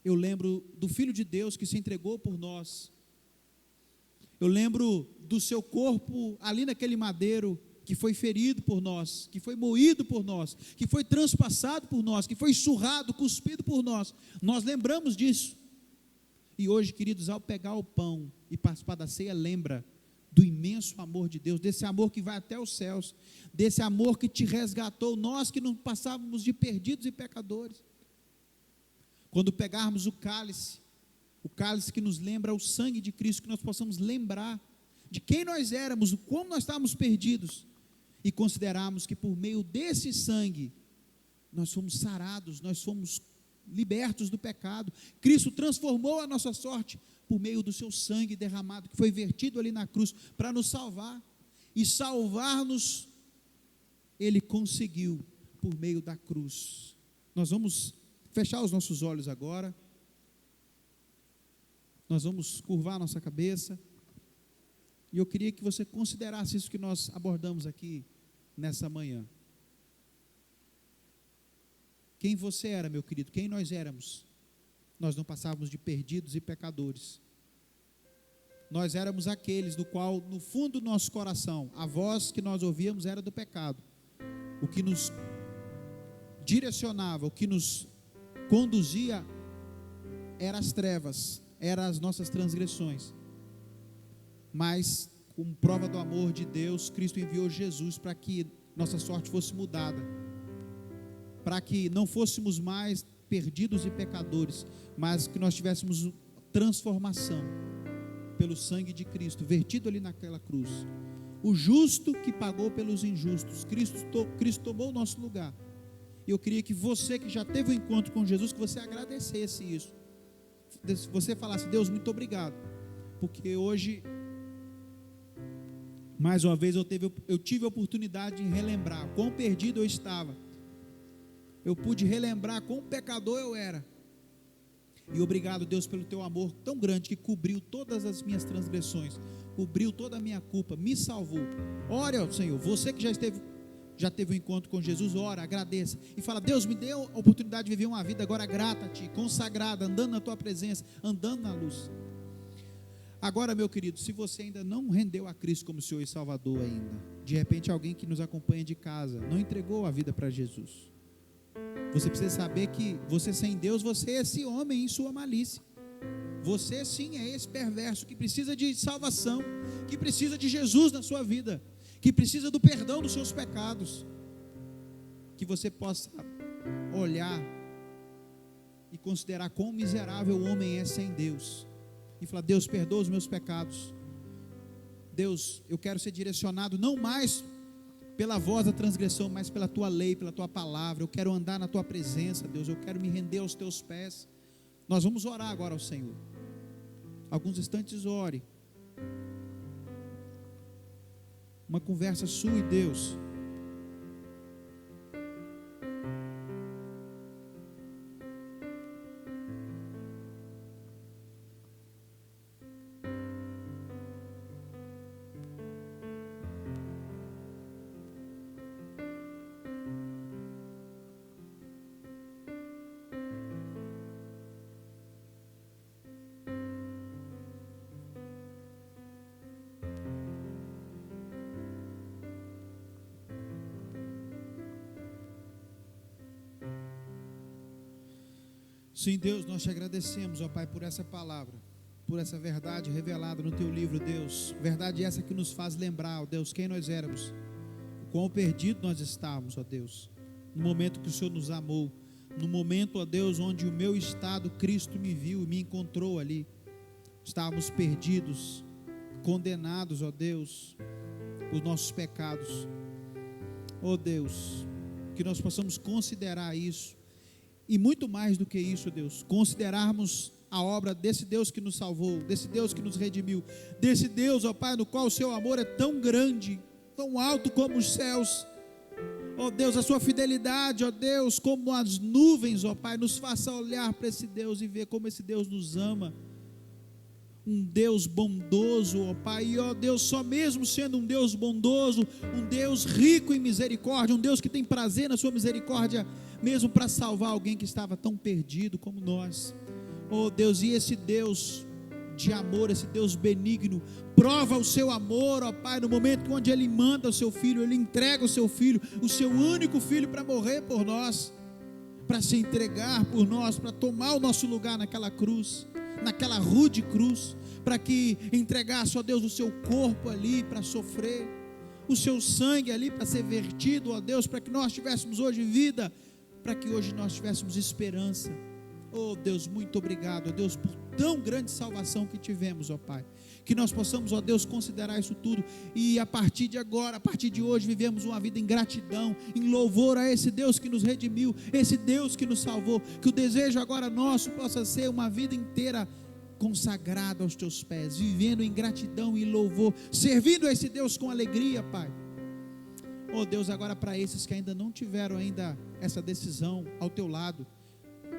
eu lembro do Filho de Deus que se entregou por nós. Eu lembro do seu corpo ali naquele madeiro, que foi ferido por nós, que foi moído por nós, que foi transpassado por nós, que foi surrado, cuspido por nós. Nós lembramos disso. E hoje, queridos, ao pegar o pão e participar da ceia, lembra do imenso amor de Deus, desse amor que vai até os céus, desse amor que te resgatou, nós que não passávamos de perdidos e pecadores. Quando pegarmos o cálice que nos lembra o sangue de Cristo, que nós possamos lembrar de quem nós éramos, como nós estávamos perdidos, e considerarmos que por meio desse sangue, nós fomos sarados, nós fomos libertos do pecado. Cristo transformou a nossa sorte por meio do seu sangue derramado, que foi vertido ali na cruz, para nos salvar, e salvar-nos, Ele conseguiu por meio da cruz. Nós vamos fechar os nossos olhos agora, nós vamos curvar a nossa cabeça, e eu queria que você considerasse isso que nós abordamos aqui nessa manhã. Quem você era, meu querido, quem nós éramos? Nós não passávamos de perdidos e pecadores. Nós éramos aqueles do qual, no fundo do nosso coração, a voz que nós ouvíamos era do pecado. O que nos direcionava, o que nos conduzia eram as trevas, eram as nossas transgressões. Mas, como prova do amor de Deus, Cristo enviou Jesus para que nossa sorte fosse mudada, para que não fôssemos mais perdidos e pecadores, mas que nós tivéssemos transformação pelo sangue de Cristo, vertido ali naquela cruz. O justo que pagou pelos injustos, Cristo tomou o nosso lugar. E eu queria que você que já teve um encontro com Jesus, que você agradecesse isso. Você falasse: Deus, muito obrigado, porque hoje, mais uma vez, eu tive a oportunidade de relembrar quão perdido eu estava. Eu pude relembrar quão pecador eu era. E obrigado, Deus, pelo teu amor tão grande, que cobriu todas as minhas transgressões, cobriu toda a minha culpa, me salvou. Ore ao Senhor. Você que já teve um encontro com Jesus, ora, agradeça e fala: Deus, me deu a oportunidade de viver uma vida agora grata a Ti, consagrada, andando na Tua presença, andando na luz. Agora, meu querido, se você ainda não rendeu a Cristo como Senhor e Salvador ainda, de repente alguém que nos acompanha de casa não entregou a vida para Jesus, você precisa saber que você sem Deus, você é esse homem em sua malícia. Você sim é esse perverso que precisa de salvação, que precisa de Jesus na sua vida, que precisa do perdão dos seus pecados. Que você possa olhar e considerar quão miserável o homem é sem Deus, e falar: Deus, perdoa os meus pecados. Deus, eu quero ser direcionado não mais pela voz da transgressão, mas pela Tua lei, pela Tua palavra. Eu quero andar na Tua presença, Deus, eu quero me render aos Teus pés. Nós vamos orar agora ao Senhor. alguns instantes ore. Uma conversa sua e Deus. Sim, Deus, nós te agradecemos, ó Pai, por essa palavra, por essa verdade revelada no teu livro, Deus. Verdade essa que nos faz lembrar, ó Deus, quem nós éramos, o quão perdido nós estávamos, ó Deus, no momento que o Senhor nos amou, no momento, ó Deus, onde o meu estado, Cristo me viu e me encontrou ali. Estávamos perdidos, condenados, ó Deus, por nossos pecados. Ó Deus, que nós possamos considerar isso. E muito mais do que isso, Deus, considerarmos a obra desse Deus que nos salvou, desse Deus que nos redimiu, desse Deus, ó Pai, no qual o seu amor é tão grande, tão alto como os céus. Ó Deus, a sua fidelidade, ó Deus, como as nuvens, ó Pai, nos faça olhar para esse Deus e ver como esse Deus nos ama. Um Deus bondoso, ó Pai, e ó Deus, só mesmo sendo um Deus bondoso, um Deus rico em misericórdia, um Deus que tem prazer na sua misericórdia, mesmo para salvar alguém que estava tão perdido como nós. Oh Deus, e esse Deus de amor, esse Deus benigno, prova o seu amor, ó Pai, no momento onde Ele manda o seu Filho, Ele entrega o seu Filho, o seu único Filho, para morrer por nós, para se entregar por nós, para tomar o nosso lugar naquela cruz, naquela rude cruz, para que entregasse, ó Deus, o seu corpo ali para sofrer, o seu sangue ali para ser vertido, ó Deus, para que nós tivéssemos hoje vida, para que hoje nós tivéssemos esperança. Oh Deus, muito obrigado, ó Deus, por tão grande salvação que tivemos, ó Pai, que nós possamos, ó Deus, considerar isso tudo, e a partir de agora, a partir de hoje, vivemos uma vida em gratidão, em louvor a esse Deus que nos redimiu, esse Deus que nos salvou, que o desejo agora nosso possa ser uma vida inteira consagrada aos teus pés, vivendo em gratidão e louvor, servindo a esse Deus com alegria, Pai. Oh Deus, agora para esses que ainda não tiveram ainda essa decisão ao teu lado,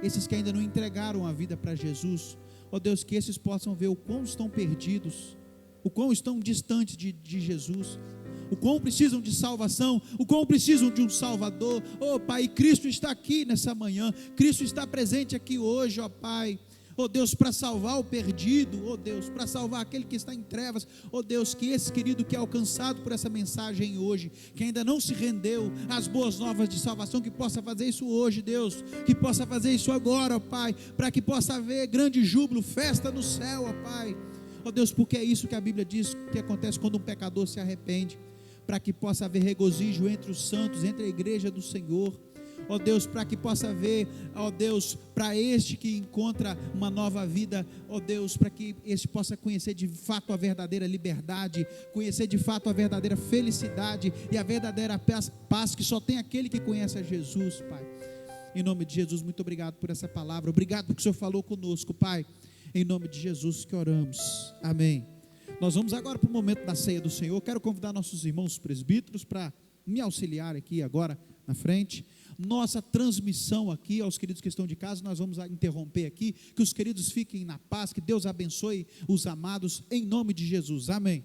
esses que ainda não entregaram a vida para Jesus, ó Deus, que esses possam ver o quão estão perdidos, o quão estão distantes de Jesus, o quão precisam de salvação, o quão precisam de um Salvador. Ó Pai, Cristo está aqui nessa manhã, Cristo está presente aqui hoje, ó Pai. Ó Deus, para salvar o perdido, ó Deus, para salvar aquele que está em trevas, ó Deus, que esse querido que é alcançado por essa mensagem hoje, que ainda não se rendeu às boas novas de salvação, que possa fazer isso hoje, Deus, que possa fazer isso agora, ó Pai, para que possa haver grande júbilo, festa no céu, ó Pai. Ó Deus, porque é isso que a Bíblia diz que acontece quando um pecador se arrepende, para que possa haver regozijo entre os santos, entre a igreja do Senhor. Ó Deus, para que possa haver, ó Deus, para este que encontra uma nova vida, ó Deus, para que este possa conhecer de fato a verdadeira liberdade, conhecer de fato a verdadeira felicidade e a verdadeira paz que só tem aquele que conhece a Jesus, Pai. Em nome de Jesus, muito obrigado por essa palavra, obrigado porque o Senhor falou conosco, Pai. Em nome de Jesus que oramos, amém. Nós vamos agora para o momento da ceia do Senhor. Quero convidar nossos irmãos presbíteros para me auxiliar aqui agora na frente. Nossa transmissão aqui aos queridos que estão de casa, nós vamos interromper aqui, que os queridos fiquem na paz, que Deus abençoe os amados, em nome de Jesus, amém.